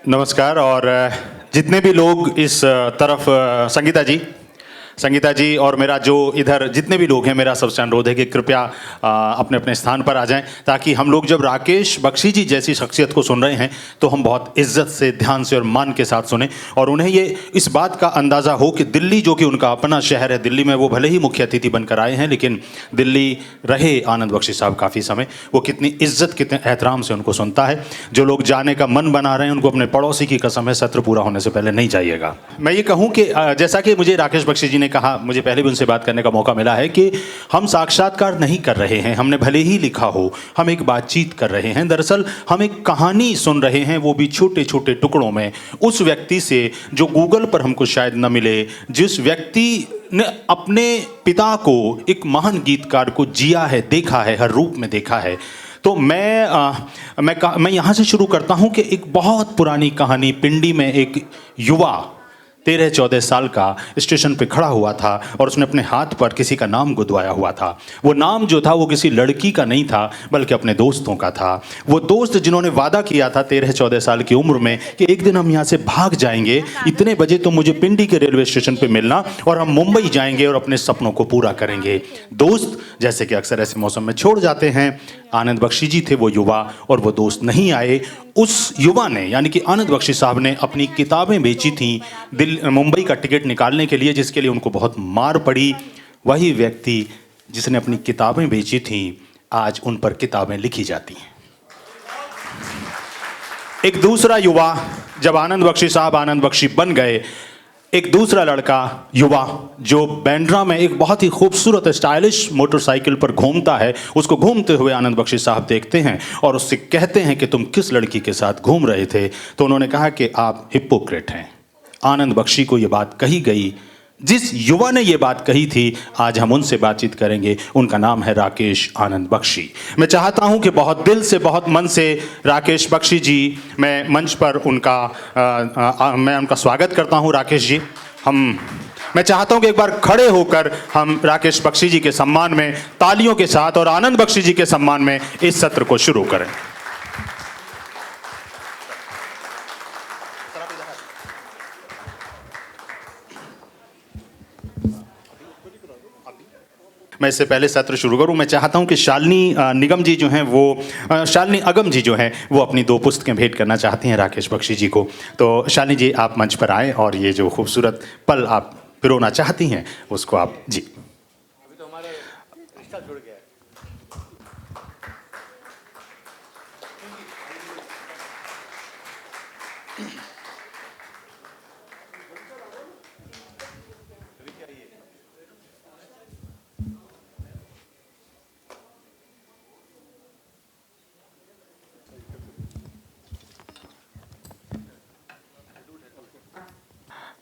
नमस्कार। और जितने भी लोग इस तरफ संगीता जी और मेरा जो इधर जितने भी लोग हैं, मेरा सबसे अनुरोध है कि कृपया अपने अपने स्थान पर आ जाएं, ताकि हम लोग जब राकेश बख्शी जी जैसी शख्सियत को सुन रहे हैं तो हम बहुत इज्जत से, ध्यान से और मान के साथ सुने, और उन्हें ये इस बात का अंदाज़ा हो कि दिल्ली जो कि उनका अपना शहर है, दिल्ली में वो भले ही मुख्य अतिथि बनकर आए हैं, लेकिन दिल्ली रहे आनंद बख्शी साहब काफ़ी समय, वो कितनी इज्जत, कितने एहतराम से उनको सुनता है। जो लोग जाने का मन बना रहे हैं उनको अपने पड़ोसी की कसम है, सत्र पूरा होने से पहले नहीं जाइएगा। मैं ये कहूँ कि जैसा कि मुझे राकेश बख्शी जी ने कहा, मुझे पहले भी उनसे बात करने का मौका मिला है कि हम साक्षात्कार नहीं कर रहे हैं, हमने भले ही लिखा हो, हम एक बातचीत कर रहे हैं। दरअसल हम एक कहानी सुन रहे हैं, वो भी छोटे छोटे टुकड़ों में, उस व्यक्ति से जो गूगल पर हमको शायद न मिले, जिस व्यक्ति ने अपने पिता को, एक महान गीतकार को जिया है, देखा है, हर रूप में देखा है। तो मैं यहाँ से शुरू करता हूँ कि एक बहुत पुरानी कहानी, पिंडी में एक युवा 13-14 साल का स्टेशन पे खड़ा हुआ था और उसने अपने हाथ पर किसी का नाम गुदवाया हुआ था। वो नाम जो था वो किसी लड़की का नहीं था, बल्कि अपने दोस्तों का था। वो दोस्त जिन्होंने वादा किया था 13-14 साल की उम्र में कि एक दिन हम यहाँ से भाग जाएंगे, इतने बजे तो मुझे पिंडी के रेलवे स्टेशन पे मिलना और हम मुंबई जाएंगे और अपने सपनों को पूरा करेंगे। दोस्त जैसे कि अक्सर ऐसे मौसम में छोड़ जाते हैं, आनंद बख्शी जी थे वो युवा, और वो दोस्त नहीं आए। उस युवा ने, यानी कि आनंद बख्शी साहब ने, अपनी किताबें बेची थी मुंबई का टिकट निकालने के लिए, जिसके लिए उनको बहुत मार पड़ी। वही व्यक्ति जिसने अपनी किताबें बेची थी, आज उन पर किताबें लिखी जाती हैं। एक दूसरा युवा, जब आनंद बख्शी साहब आनंद बख्शी बन गए, एक दूसरा लड़का युवा जो बांद्रा में एक बहुत ही खूबसूरत स्टाइलिश मोटरसाइकिल पर घूमता है, उसको घूमते हुए आनंद बख्शी साहब देखते हैं और उससे कहते हैं कि तुम किस लड़की के साथ घूम रहे थे? तो उन्होंने कहा कि आप हिपोक्रेट हैं। आनंद बख्शी को ये बात कही गई। जिस युवा ने ये बात कही थी, आज हम उनसे बातचीत करेंगे। उनका नाम है राकेश आनंद बख्शी। मैं चाहता हूं कि बहुत दिल से, बहुत मन से राकेश बख्शी जी, मैं मंच पर मैं उनका स्वागत करता हूं। राकेश जी, मैं चाहता हूं कि एक बार खड़े होकर हम राकेश बख्शी जी के सम्मान में तालियों के साथ और आनंद बख्शी जी के सम्मान में इस सत्र को शुरू करें। मैं इससे पहले सत्र शुरू करूं, मैं चाहता हूं कि शालिनी निगम जी जो हैं वो शालिनी अगम जी जो हैं वो अपनी 2 पुस्तकें भेंट करना चाहती हैं राकेश बख्शी जी को। तो शालिनी जी, आप मंच पर आएँ और ये जो खूबसूरत पल आप पिरोना चाहती हैं उसको आप जी। अभी तो हमारा रिश्ता जुड़ गया है।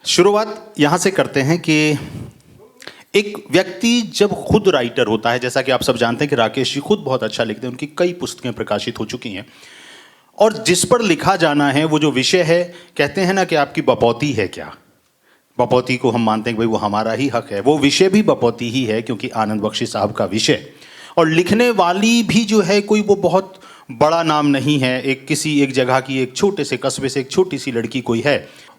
शुरुआत यहाँ से करते हैं कि एक व्यक्ति जब खुद राइटर होता है, जैसा कि आप सब जानते हैं कि राकेश जी खुद बहुत अच्छा लिखते हैं, उनकी कई पुस्तकें प्रकाशित हो चुकी हैं, और जिस पर लिखा जाना है वो जो विषय है, कहते हैं ना कि आपकी बपौती है क्या, बपौती को हम मानते हैं कि भाई वो हमारा ही हक है, वो विषय भी बपौती ही है, क्योंकि आनंद बख्शी साहब का विषय और लिखने वाली भी जो है कोई वो बहुत बड़ा नाम नहीं है, एक जगह की, एक छोटे से कस्बे से एक छोटी सी लड़की कोई है।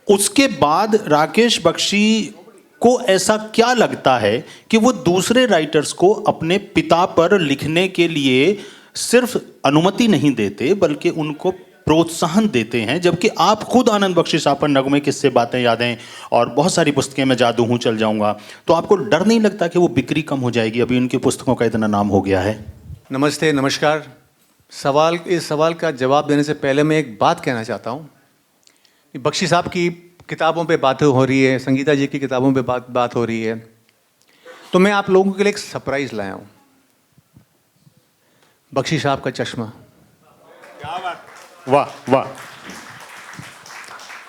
उसके बाद राकेश बख्शी को ऐसा क्या लगता है कि वो दूसरे राइटर्स को अपने पिता पर लिखने के लिए सिर्फ अनुमति नहीं देते, बल्कि उनको प्रोत्साहन देते हैं, जबकि आप खुद आनंद बख्शी साहब पर नगमे, किस्से, बातें, यादें और बहुत सारी पुस्तकें, मैं जादू हूँ, चल जाऊंगा, तो आपको डर नहीं लगता कि वो बिक्री कम हो जाएगी? अभी उनकी पुस्तकों का इतना नाम हो गया है। नमस्ते, नमस्कार। इस सवाल का जवाब देने से पहले मैं एक बात कहना चाहता हूँ। बख्शी साहब की किताबों पे बातें हो रही है, संगीता जी की किताबों पे बात हो रही है, तो मैं आप लोगों के लिए एक सरप्राइज लाया हूँ। बख्शी साहब का चश्मा। क्या बात, वाह वाह।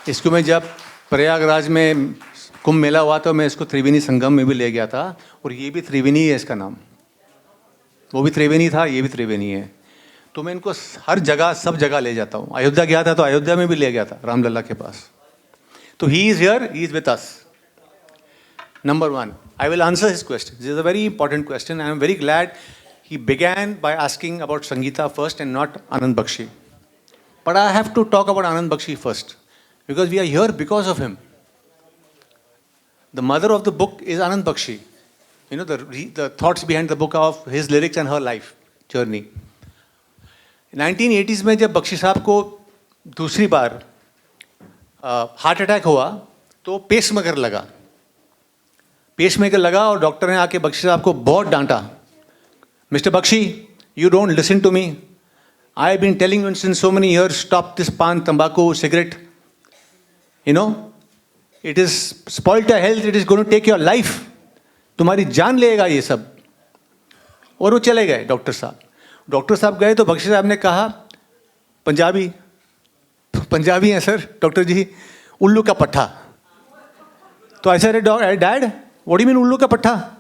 इसको मैं जब प्रयागराज में कुंभ मेला हुआ तो मैं इसको त्रिवेणी संगम में भी ले गया था, और ये भी त्रिवेणी है इसका नाम, वो भी त्रिवेणी था, ये भी त्रिवेणी है। तो मैं इनको हर जगह, सब जगह ले जाता हूँ। अयोध्या गया था तो अयोध्या में भी ले गया था, रामलला के पास। तो he is here, he is with us. Number one, I will answer his question. This is a very important question. I am very glad he began by asking about Sangeeta first and not Anand Bakshi. But I have to talk about Anand Bakshi first. because we are here because of him. The mother of the book is Anand Bakshi. You know, the thoughts behind the book of his lyrics and her life journey. 1980s में जब बख्शी साहब को दूसरी बार heart attack हुआ तो pacemaker लगा और doctor ने आके बख्शी साहब को बहुत डांटा. Mister Bakshi, you don't listen to me. I have been telling you since so many years, stop this pan, tobacco, cigarette. You know, it is spoiled your health, it is going to take your life. तुम्हारी जान लेगा ये सब. और वो चले गए doctor साहब गए तो बख्शी साहब ने कहा, पंजाबी हैं सर डॉक्टर जी, उल्लू का पट्ठा. तो ऐसा dad, what do you mean उल्लू का पट्ठा?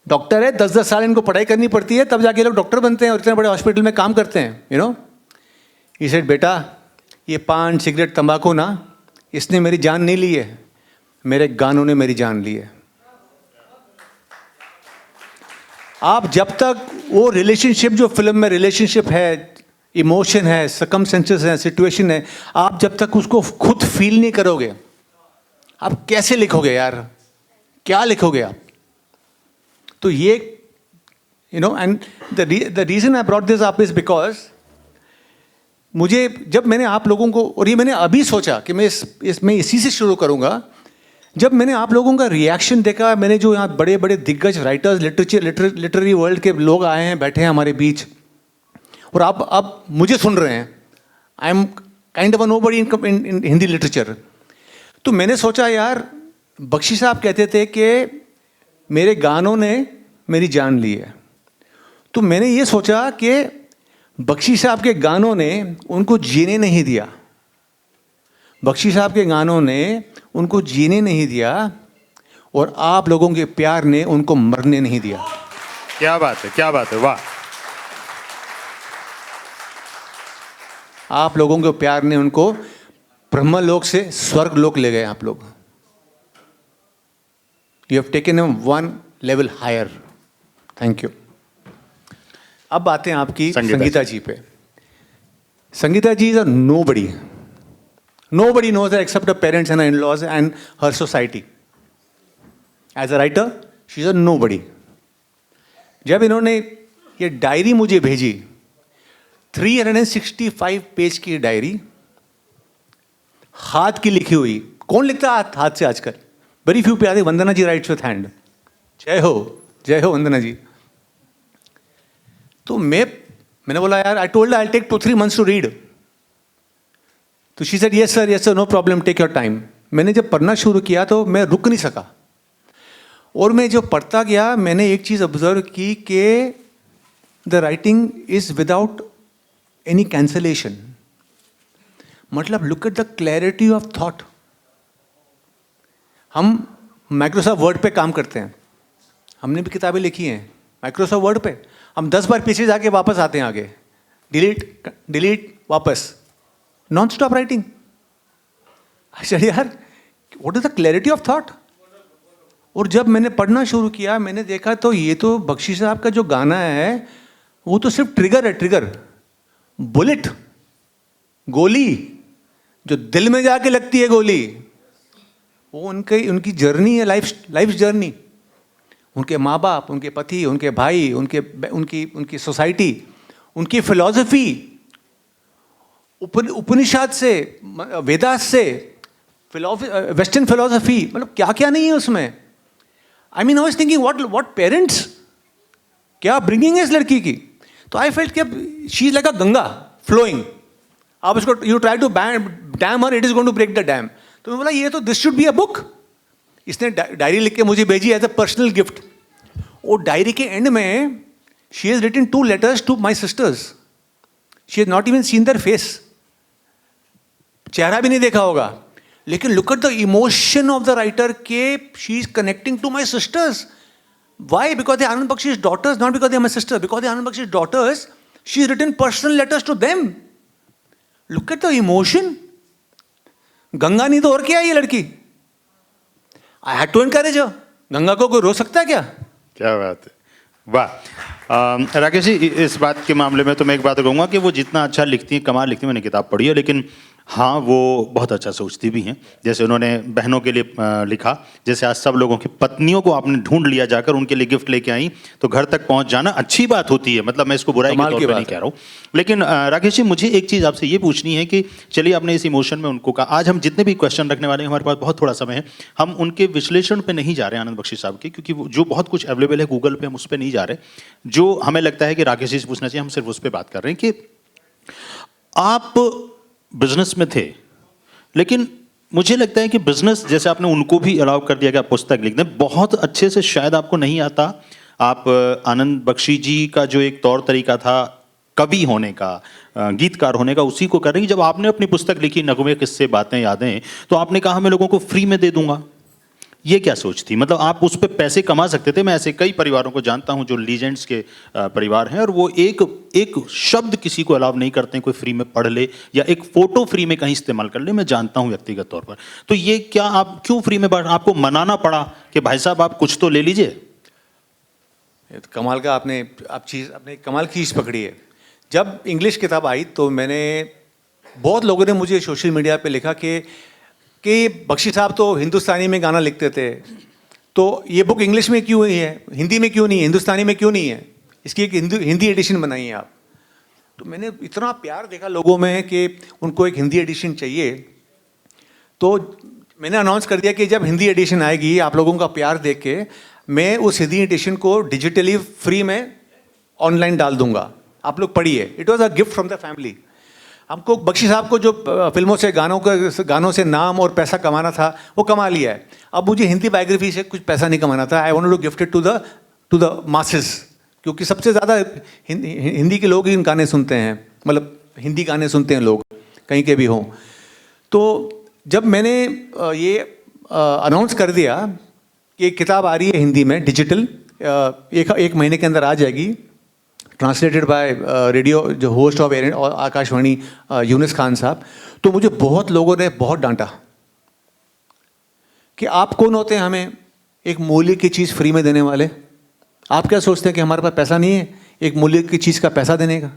डॉक्टर है, 10-10 साल इनको पढ़ाई करनी पड़ती है, तब जाके लोग डॉक्टर बनते हैं और इतने बड़े हॉस्पिटल में काम करते हैं. यू नो, ही सेड, बेटा ये पान, सिगरेट, तंबाकू ना, इसने मेरी जान नहीं ली है, मेरे गानों ने मेरी जान ली है. आप जब तक वो रिलेशनशिप, जो फिल्म में रिलेशनशिप है, इमोशन है, सर्कमस्टेंसेस है, सिचुएशन है, आप जब तक उसको खुद फील नहीं करोगे, आप कैसे लिखोगे यार? क्या लिखोगे आप? तो ये, you know, and the reason I brought this up is because मुझे, जब मैंने आप लोगों को, और ये मैंने अभी सोचा कि मैं मैं इसी से शुरू करूंगा, जब मैंने आप लोगों का रिएक्शन देखा, मैंने जो यहाँ बड़े बड़े दिग्गज राइटर्स, लिटरेरी वर्ल्ड के लोग आए हैं, बैठे हैं हमारे बीच, और आप अब मुझे सुन रहे हैं. I am kind of a nobody in Hindi literature. तो मैंने सोचा यार, बख्शी साहब कहते थे कि मेरे गानों ने मेरी जान ली है. तो मैंने ये सोचा कि बख्शी साहब के गानों ने उनको जीने नहीं दिया. बख्शी साहब के गानों ने उनको जीने नहीं दिया और आप लोगों के प्यार ने उनको मरने नहीं दिया. क्या बात है, क्या बात है, वाह. आप लोगों के प्यार ने उनको ब्रह्मलोक से स्वर्गलोक ले गए. आप लोग, you have taken him one level higher. Thank you. अब आते हैं आपकी संगीता जी पे. Sangeeta ji is a nobody. Nobody knows her except her parents and her in-laws and her society. As a writer, she's a nobody. जब इन्होंने ये डायरी मुझे भेजी, 365 पेज की डायरी, हाथ की लिखी हुई. कौन लिखता है हाथ से आजकल? वेरी फ्यू पे आते. Vandana ji writes with hand. जय हो वंदना जी. तो मैंने बोला यार, I told I take 2-3 months to read. तो she said yes sir, no problem, take your time. मैंने जब पढ़ना शुरू किया तो मैं रुक नहीं सका, और मैं जो पढ़ता गया, मैंने एक चीज़ ऑब्जर्व की कि the writing is without any cancellation. मतलब look at the clarity of thought. हम माइक्रोसॉफ्ट वर्ड पे काम करते हैं, हमने भी किताबें लिखी हैं माइक्रोसॉफ्ट वर्ड पे. हम 10 बार पीछे जाके वापस आते हैं आगे, डिलीट वापस, नॉन स्टॉप राइटिंग. अच्छा यार, what is the clarity of thought. और जब मैंने पढ़ना शुरू किया, मैंने देखा तो ये तो बख्शी साहब का जो गाना है वो तो सिर्फ ट्रिगर है. ट्रिगर, बुलेट, गोली, जो दिल में जाके लगती है गोली, वो उनकी जर्नी है, लाइफ जर्नी. उनके माँ बाप, उनके पति, उनके भाई, उनकी सोसाइटी, उनकी फिलॉसफी, उपनिषद से, वेदास से, वेस्टर्न फिलॉसफी, मतलब क्या क्या नहीं है उसमें. I mean I was thinking what parents, क्या ब्रिंगिंग है इस लड़की की. तो आई फेल्ट कि she is like a Ganga flowing. आप इसको, you try to dam her, it is going to break the dam. तो मैं बोला ये तो this should be a book. इसने डायरी लिख के मुझे भेजी एज अ पर्सनल गिफ्ट. और डायरी के एंड में she has written 2 letters to my sisters. She has not even seen their face. चेहरा भी नहीं देखा होगा, लेकिन look at the emotion of the writer के she is connecting to my sisters. Why? Because they Anand Bakshi's daughters, not because they are my sisters. Because they are Anand Bakshi's daughters, she has written personal letters to them. Look at the emotion. Ganga नहीं तो और क्या है ये लड़की. I had to encourage हर. गंगा को कोई रो सकता है क्या? क्या बात है, वाह. राकेश जी, इस बात के मामले में तो मैं एक बात कहूँगा कि वो जितना अच्छा लिखती हैं, कमाल लिखती हैं, मैंने किताब पढ़ी है, लेकिन हाँ, वो बहुत अच्छा सोचती भी हैं। जैसे उन्होंने बहनों के लिए लिखा, जैसे आज सब लोगों की पत्नियों को आपने ढूंढ लिया जाकर उनके लिए गिफ्ट लेके आई, तो घर तक पहुंच जाना अच्छी बात होती है। मतलब मैं इसको बुराई के कमाल तौर की पे बात नहीं है। कह रहा हूँ। लेकिन राकेश जी, मुझे एक चीज़ आपसे ये पूछनी है कि चलिए आपने इस इमोशन में उनको कहा, आज हम जितने भी क्वेश्चन रखने वाले हैं, हमारे पास बहुत थोड़ा समय है, हम उनके विश्लेषण पे नहीं जा रहे आनंद बख्शी साहब के, क्योंकि जो बहुत कुछ अवेलेबल है गूगल पे, हम उस पर नहीं जा रहे। जो हमें लगता है कि राकेश जी से पूछना चाहिए, हम सिर्फ उस पर बात कर रहे हैं कि आप बिजनेस में थे, लेकिन मुझे लगता है कि बिजनेस, जैसे आपने उनको भी अलाउ कर दिया कि आप पुस्तक लिख दें, बहुत अच्छे से शायद आपको नहीं आता। आप आनंद बख्शी जी का जो एक तौर तरीका था कवि होने का, गीतकार होने का, उसी को कर रही। जब आपने अपनी पुस्तक लिखी नगमे किस्से बातें यादें, तो आपने कहा मैं लोगों को फ्री में दे दूंगा। ये क्या सोच थी? मतलब आप उस पे पैसे कमा सकते थे। मैं ऐसे कई परिवारों को जानता हूं जो लीजेंड्स के परिवार हैं, और वो एक एक शब्द किसी को अलाउ नहीं करते हैं कोई फ्री में पढ़ ले या एक फोटो फ्री में कहीं इस्तेमाल कर ले। मैं जानता हूं व्यक्तिगत तौर पर। तो ये क्या आप क्यों फ्री में आपको मनाना पड़ा कि भाई साहब आप कुछ तो ले लीजिए? ये तो कमाल का आपने कमाल की चीज़ पकड़ी है। जब इंग्लिश किताब आई तो बहुत लोगों ने मुझे सोशल मीडिया पे लिखा कि बख्शी साहब तो हिंदुस्तानी में गाना लिखते थे, तो ये बुक इंग्लिश में क्यों है, हिंदी में क्यों नहीं है, हिंदुस्तानी में क्यों नहीं है, इसकी एक हिंदी एडिशन बनाई है आप। तो मैंने इतना प्यार देखा लोगों में कि उनको एक हिंदी एडिशन चाहिए। तो मैंने अनाउंस कर दिया कि जब हिंदी एडिशन आएगी, आप लोगों का प्यार देख के मैं उस हिंदी एडिशन को डिजिटली फ्री में ऑनलाइन डाल दूंगा, आप लोग पढ़िए। It was a gift from the family. हमको बख्शी साहब को जो फिल्मों से गानों से नाम और पैसा कमाना था वो कमा लिया है। अब मुझे हिंदी बायोग्राफी से कुछ पैसा नहीं कमाना था। I wanted to gift it to the masses, क्योंकि सबसे ज़्यादा हिंदी के लोग ही गाने सुनते हैं, मतलब हिंदी गाने सुनते हैं लोग कहीं के भी हों। तो जब मैंने ये अनाउंस कर दिया कि एक किताब आ रही है हिंदी में डिजिटल, एक महीने के अंदर आ जाएगी, ट्रांसलेटेड बाय रेडियो जो होस्ट ऑफ आकाशवाणी यूनुस खान साहब, तो मुझे बहुत लोगों ने बहुत डांटा कि आप कौन होते हैं हमें एक मूल्य की चीज़ फ्री में देने वाले। आप क्या सोचते हैं कि हमारे पास पैसा नहीं है एक मूल्य की चीज़ का पैसा देने का?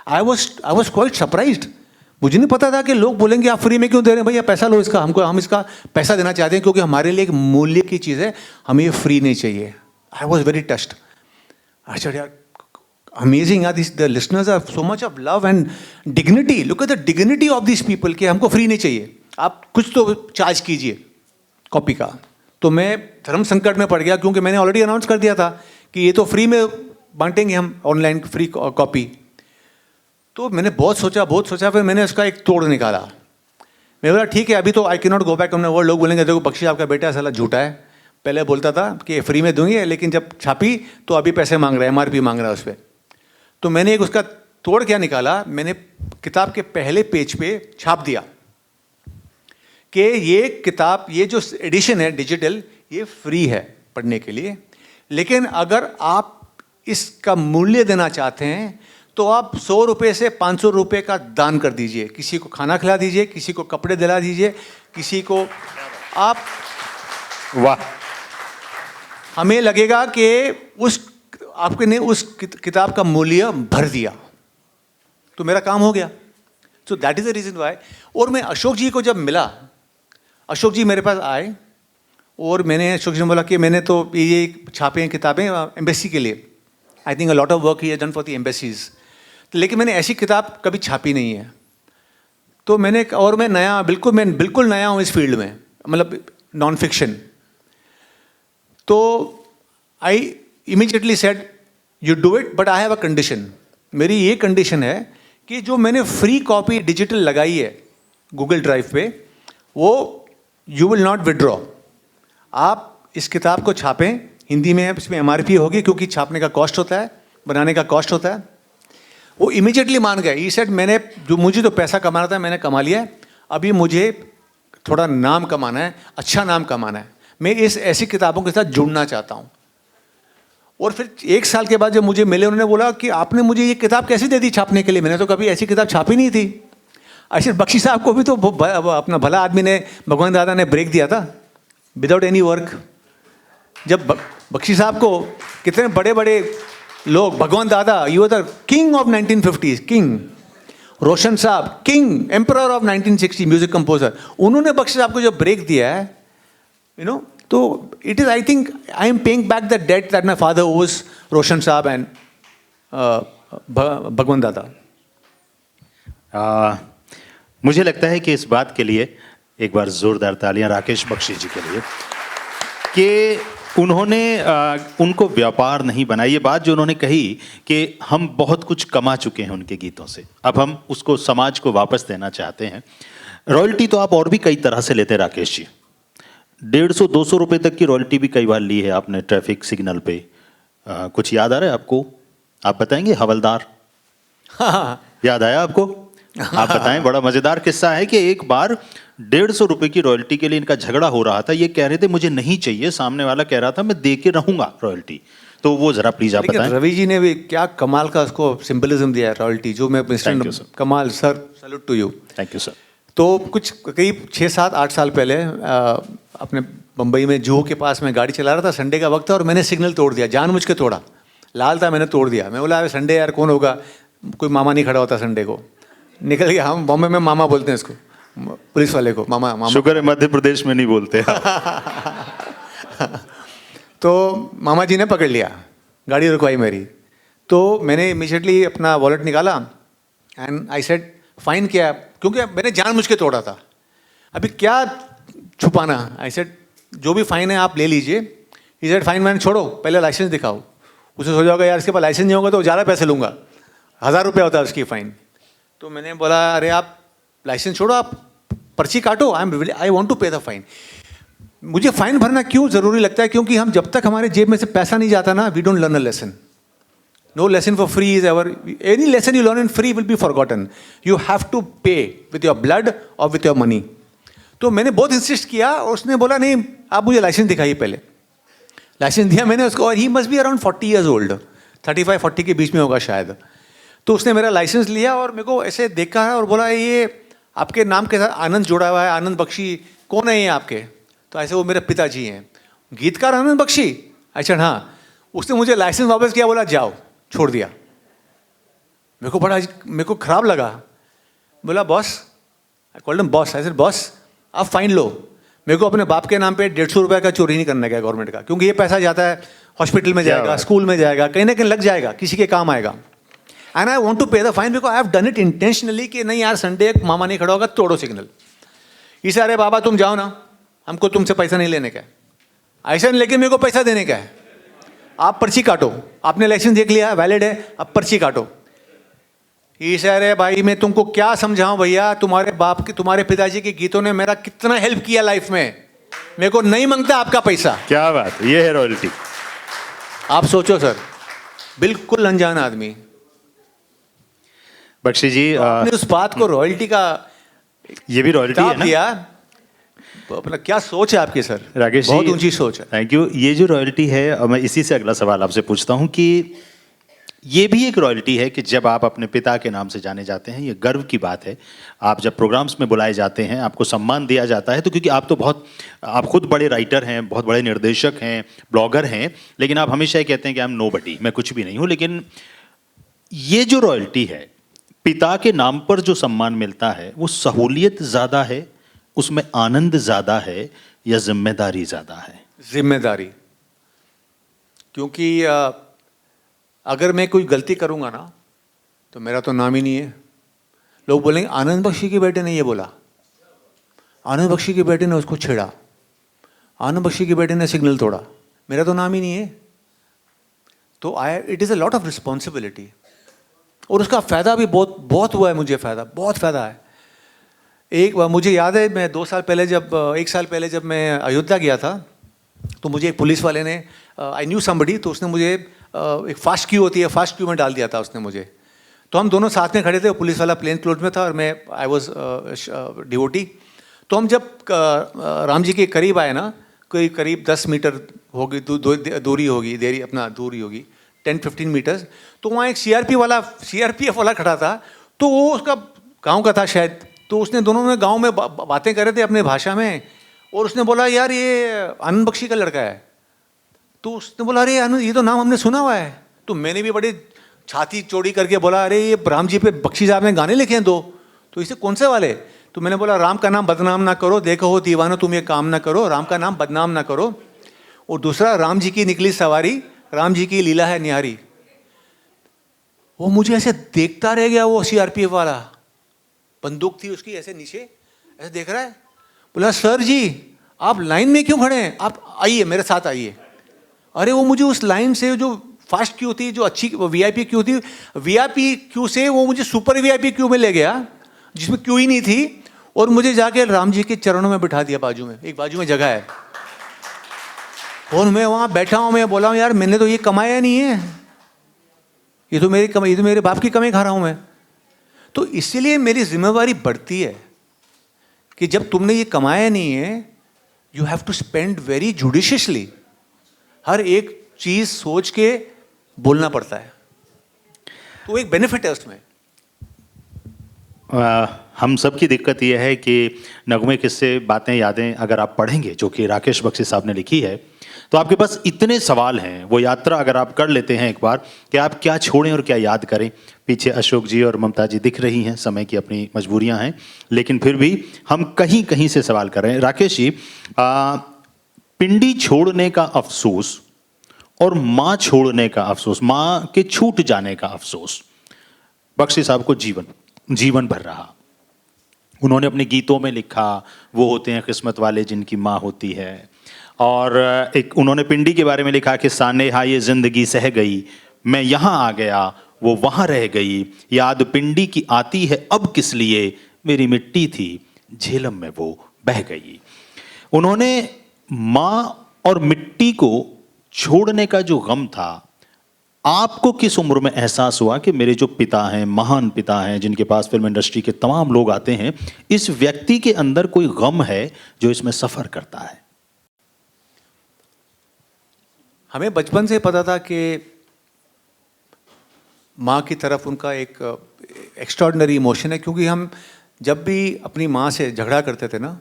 I was quite surprised. मुझे नहीं पता था कि लोग बोलेंगे आप फ्री में क्यों दे रहे हैं, भैया पैसा लो इसका, हम इसका पैसा देना चाहते हैं क्योंकि हमारे लिए एक मूल्य की चीज़ है, हमें ये फ्री नहीं चाहिए। I was very touched. अच्छा यार, amazing are these, the listeners are so much of love and dignity. Look at the dignity of these people कि हमको फ्री नहीं चाहिए, आप कुछ तो चार्ज कीजिए कॉपी का। तो मैं धर्म संकट में पड़ गया क्योंकि मैंने ऑलरेडी अनाउंस कर दिया था कि ये तो फ्री में बांटेंगे हम ऑनलाइन फ्री कॉपी। तो मैंने बहुत सोचा, फिर मैंने उसका एक तोड़ निकाला। मैं बोला ठीक है, अभी तो I can not go back on word. लोग बोलेंगे देखो बख्शी आपका बेटा साला झूठा है, पहले बोलता था कि फ्री में दूंगी, लेकिन जब छापी तो अभी पैसे मांग रहा है, MRP मांग रहा है उस पर। तो मैंने एक उसका तोड़ क्या निकाला, मैंने किताब के पहले पेज पे छाप दिया कि ये किताब, ये जो एडिशन है डिजिटल, ये फ्री है पढ़ने के लिए, लेकिन अगर आप इसका मूल्य देना चाहते हैं तो आप 100 रुपये से 500 रुपये का दान कर दीजिए। किसी को खाना खिला दीजिए, किसी को कपड़े दिला दीजिए, किसी को आप, वाह, हमें लगेगा कि आपके ने उस किताब का मूल्य भर दिया, तो मेरा काम हो गया। So that is the reason why. और मैं अशोक जी को जब मिला, अशोक जी मेरे पास आए और मैंने अशोक जी ने बोला कि मैंने तो ये छापे हैं किताबें एम्बेसी के लिए, I think a lot of work he has done for the embassies, लेकिन मैंने ऐसी किताब कभी छापी नहीं है। तो मैं बिल्कुल नया हूँ इस फील्ड में, मतलब नॉन फिक्शन। तो I immediately said you do it, but I have a condition. मेरी ये कंडीशन है कि जो मैंने फ्री कॉपी डिजिटल लगाई है गूगल ड्राइव पे, वो यू विल नॉट विड्रॉ। आप इस किताब को छापें हिंदी में, इसमें MRP होगी क्योंकि छापने का कॉस्ट होता है, बनाने का कॉस्ट होता है। वो इमीडिएटली मान गए। ये सेड मुझे तो पैसा कमाना था, मैंने कमा लिया है, अभी मुझे थोड़ा नाम कमाना है, अच्छा नाम कमाना है, मैं ऐसी किताबों के साथ जुड़ना चाहता हूँ। और फिर 1 साल के बाद जब मुझे मिले, उन्होंने बोला कि आपने मुझे ये किताब कैसे दे दी छापने के लिए, मैंने तो कभी ऐसी किताब छापी नहीं थी। अच्छा, बख्शी साहब को भी तो अपना भला आदमी ने, भगवान दादा ने ब्रेक दिया था विदाउट एनी वर्क। जब बख्शी साहब को कितने बड़े बड़े लोग, Bhagwan Dada, you are the king of 1950s, king, Roshan Sahab, king emperor of 1960, music composer, उन्होंने बख्शिश आपको जो ब्रेक दिया है, यू नो, तो it is, I think I am paying back the debt that my father owes Roshan साहब एंड भगवान दादा. मुझे लगता है कि इस बात के लिए एक बार जोरदार तालियां राकेश बख्शी जी के लिए कि उन्होंने उनको व्यापार नहीं बनाया. ये बात जो उन्होंने कही कि हम बहुत कुछ कमा चुके हैं उनके गीतों से, अब हम उसको समाज को वापस देना चाहते हैं. रॉयल्टी तो आप और भी कई तरह से लेते हैं राकेश जी. 150-200 रुपए तक की रॉयल्टी भी कई बार ली है आपने ट्रैफिक सिग्नल पे. कुछ याद आ रहा है आपको? आप बताएंगे? हवलदार याद आया आपको? आप बताएं. बड़ा मजेदार किस्सा है कि एक बार 150 रुपए की रॉयल्टी के लिए इनका झगड़ा हो रहा था. ये कह रहे थे मुझे नहीं चाहिए, सामने वाला कह रहा था मैं दे के रहूंगा रॉयल्टी. तो वो जरा प्लीज आप बताएं. रवि जी ने भी क्या कमाल का उसको सिंबलिज्म दिया है रॉयल्टी, जो मैं Thank you, sir. कमाल sir, salute to you. Thank you sir. तो कुछ करीब 6-7-8 साल पहले अपने बम्बई में जुहू के पास में गाड़ी चला रहा था, संडे का वक्त था और मैंने सिग्नल तोड़ दिया, जानबूझ के तोड़ा. लाल था, मैंने तोड़ दिया. मैं बोला अरे संडे यार कौन होगा, कोई मामा नहीं खड़ा होता संडे को. निकल गया. हम बॉम्बे में मामा बोलते हैं इसको, पुलिस वाले को मामा. मामा शुक्र है मध्य प्रदेश में नहीं बोलते. तो मामा जी ने पकड़ लिया, गाड़ी रुकवाई मेरी. तो मैंने इमीडिएटली अपना वॉलेट निकाला एंड आई सेड फाइन क्या है, क्योंकि मैंने जानबूझ के तोड़ा था. अभी क्या छुपाना. आई सेड जो भी फाइन है आप ले लीजिए. ही सेड फाइन मैन छोड़ो, पहले लाइसेंस दिखाओ. उसे सोचा होगा यार इसके पास लाइसेंस नहीं होगा तो ज़्यादा पैसे लूँगा, 1000 रुपये होता है उसकी फ़ाइन. तो मैंने बोला अरे आप लाइसेंस छोड़ो, आप पर्ची काटो, आई वॉन्ट टू पे द फाइन. मुझे फ़ाइन भरना क्यों ज़रूरी लगता है, क्योंकि हम जब तक हमारे जेब में से पैसा नहीं जाता ना, we don't learn a lesson. No lesson for free is ever, any lesson you learn in free will be forgotten. You have to pay with your blood or with your money. तो मैंने बहुत insist किया और उसने बोला नहीं आप मुझे लाइसेंस दिखाइए पहले. लाइसेंस दिया मैंने उसको और he must be around 40 years old, 35-40 के बीच में होगा शायद. तो उसने मेरा लाइसेंस लिया और मेरे को ऐसे देखा है और बोला ये आपके नाम के साथ आनंद जुड़ा हुआ है, आनंद बख्शी. कौन है ये आपके? तो ऐसे वो मेरे पिताजी हैं. गीतकार आनंद बख्शी? अच्छा हाँ. उसने मुझे लाइसेंस वापस किया, बोला जाओ, छोड़ दिया. मेरे को खराब लगा. बोला boss, I called him boss. I said boss आप फाइन लो, मेरे को अपने बाप के नाम पे 150 रुपये का चोरी नहीं करना है गवर्नमेंट का, क्योंकि ये पैसा जाता है हॉस्पिटल में जाएगा, स्कूल में जाएगा, कहीं ना कहीं लग जाएगा, किसी के काम आएगा. एंड आई वॉन्ट टू पे the fine because I have done it intentionally कि नहीं यार संडे मामा नहीं खड़ा होगा, तोड़ो सिग्नल. इसे अरे बाबा तुम जाओ ना, हमको तुमसे पैसा नहीं लेने का है. ऐसा नहीं, लेकिन मेरे को पैसा देने का है. आप पर्ची काटो, आपने लाइसेंस देख लिया वैलिड है, अब पर्ची काटो. अरे भाई मैं तुमको क्या समझाऊं भैया, तुम्हारे बाप के तुम्हारे पिताजी के गीतों ने मेरा कितना हेल्प किया लाइफ में. मेरे को नहीं मांगता आपका पैसा. क्या बात, ये है रॉयल्टी. आप सोचो सर, बिल्कुल अनजान आदमी. बख्शी जी आपने उस बात को रॉयल्टी का ये भी रॉयल्टी है ना दिया. अपना क्या सोच है आपकी सर? राकेश जी बहुत ऊंची सोच है. Thank you. ये जो रॉयल्टी है, और मैं इसी से अगला सवाल आपसे पूछता हूं कि ये भी एक रॉयल्टी है कि जब आप अपने पिता के नाम से जाने जाते हैं, ये गर्व की बात है. आप जब प्रोग्राम्स में बुलाए जाते हैं, आपको सम्मान दिया जाता है, तो क्योंकि आप खुद बड़े राइटर हैं, बहुत बड़े निर्देशक हैं, ब्लॉगर हैं, लेकिन आप हमेशा ये कहते हैं कि आई एम नोबडी, मैं कुछ भी नहीं हूँ. लेकिन ये जो रॉयल्टी है, पिता के नाम पर जो सम्मान मिलता है, वो सहूलियत ज़्यादा है, उसमें आनंद ज़्यादा है या जिम्मेदारी ज़्यादा है? जिम्मेदारी. क्योंकि अगर मैं कोई गलती करूंगा ना तो मेरा तो नाम ही नहीं है. लोग बोलेंगे आनंद बख्शी के बेटे ने ये बोला, आनंद बख्शी के बेटे ने उसको छेड़ा, आनंद बख्शी के बेटे ने सिग्नल तोड़ा, मेरा तो नाम ही नहीं है. तो it is a lot of responsibility. और उसका फ़ायदा भी बहुत बहुत हुआ है मुझे. फ़ायदा बहुत फ़ायदा है. एक मुझे याद है, मैं 1 साल पहले जब मैं अयोध्या गया था, तो मुझे एक पुलिस वाले ने, आई न्यू समबडी, तो उसने मुझे एक फास्ट क्यू होती है, फास्ट क्यू में डाल दिया था उसने मुझे. तो हम दोनों साथ में खड़े थे, पुलिस वाला प्लेन क्लोथ में था और मैं आई वॉज डिवोटी. तो हम जब राम जी के करीब आए ना, कोई करीब 10 मीटर होगी दूरी होगी, दूरी होगी 10-15 मीटर्स. तो वहाँ एक CRPF वाला खड़ा था. तो वो उसका गाँव का था शायद. तो उसने दोनों में गांव में बातें कर रहे थे अपने भाषा में, और उसने बोला यार ये आनंद बख्शी का लड़का है. तो उसने बोला अरे आनंद, ये तो नाम हमने सुना हुआ है. तो मैंने भी बड़े छाती चौड़ी करके बोला, अरे ये राम जी पे बख्शी साहब ने गाने लिखे हैं 2, तो इसे कौन से वाले? तो मैंने बोला, राम का नाम बदनाम ना करो, देखो हो दीवानो तुम ये काम ना करो, राम का नाम बदनाम ना करो। और दूसरा, राम जी की निकली सवारी, राम जी की लीला है निहारी। वो मुझे ऐसे देखता रह गया, वो सीआरपीएफ वाला, बंदूक थी उसकी ऐसे नीचे, ऐसे देख रहा है। बोला, सर जी आप लाइन में क्यों खड़े हैं, आप आइए मेरे साथ आइए। अरे वो मुझे उस लाइन से, जो फास्ट क्यू थी, जो अच्छी वीआईपी क्यू थी, वीआईपी क्यू से वो मुझे सुपर वीआईपी क्यू में ले गया, जिसमें क्यू ही नहीं थी, और मुझे जाके राम जी के चरणों में बिठा दिया। बाजू में, एक बाजू में जगह है, और मैं वहाँ बैठा हूँ। मैं बोला हूँ, यार मैंने तो ये कमाया नहीं है, ये तो मेरी कमाई, ये तो मेरे बाप की कमाई खा रहा हूँ मैं। तो इसीलिए मेरी जिम्मेवारी बढ़ती है कि जब तुमने ये कमाया नहीं है, you have to spend very judiciously. हर एक चीज़ सोच के बोलना पड़ता है, तो एक बेनिफिट है उसमें। हम सब की दिक्कत यह है कि नगमे किस्से बातें यादें अगर आप पढ़ेंगे, जो कि राकेश बख्शी साहब ने लिखी है, तो आपके पास इतने सवाल हैं। वो यात्रा अगर आप कर लेते हैं एक बार कि आप क्या छोड़ें और क्या याद करें। पीछे अशोक जी और ममता जी दिख रही हैं, समय की अपनी मजबूरियां हैं, लेकिन फिर भी हम कहीं कहीं से सवाल कर रहे हैं। राकेश जी, पिंडी छोड़ने का अफसोस और माँ छोड़ने का अफसोस, माँ के छूट जाने का अफसोस बख्शी साहब को जीवन भर रहा। उन्होंने अपने गीतों में लिखा, वो होते हैं किस्मत वाले जिनकी माँ होती है। और एक उन्होंने पिंडी के बारे में लिखा कि सानेहा ये जिंदगी सह गई, मैं यहाँ आ गया वो वहाँ रह गई, याद पिंडी की आती है अब किस लिए, मेरी मिट्टी थी झेलम में वो बह गई। उन्होंने माँ और मिट्टी को छोड़ने का जो गम था, आपको किस उम्र में एहसास हुआ कि मेरे जो पिता हैं, महान पिता हैं, जिनके पास फिल्म इंडस्ट्री के तमाम लोग आते हैं, इस व्यक्ति के अंदर कोई गम है जो इसमें सफर करता है? हमें बचपन से पता था कि माँ की तरफ उनका एक एक्स्ट्राऑर्डिनरी इमोशन है, क्योंकि हम जब भी अपनी माँ से झगड़ा करते थे ना,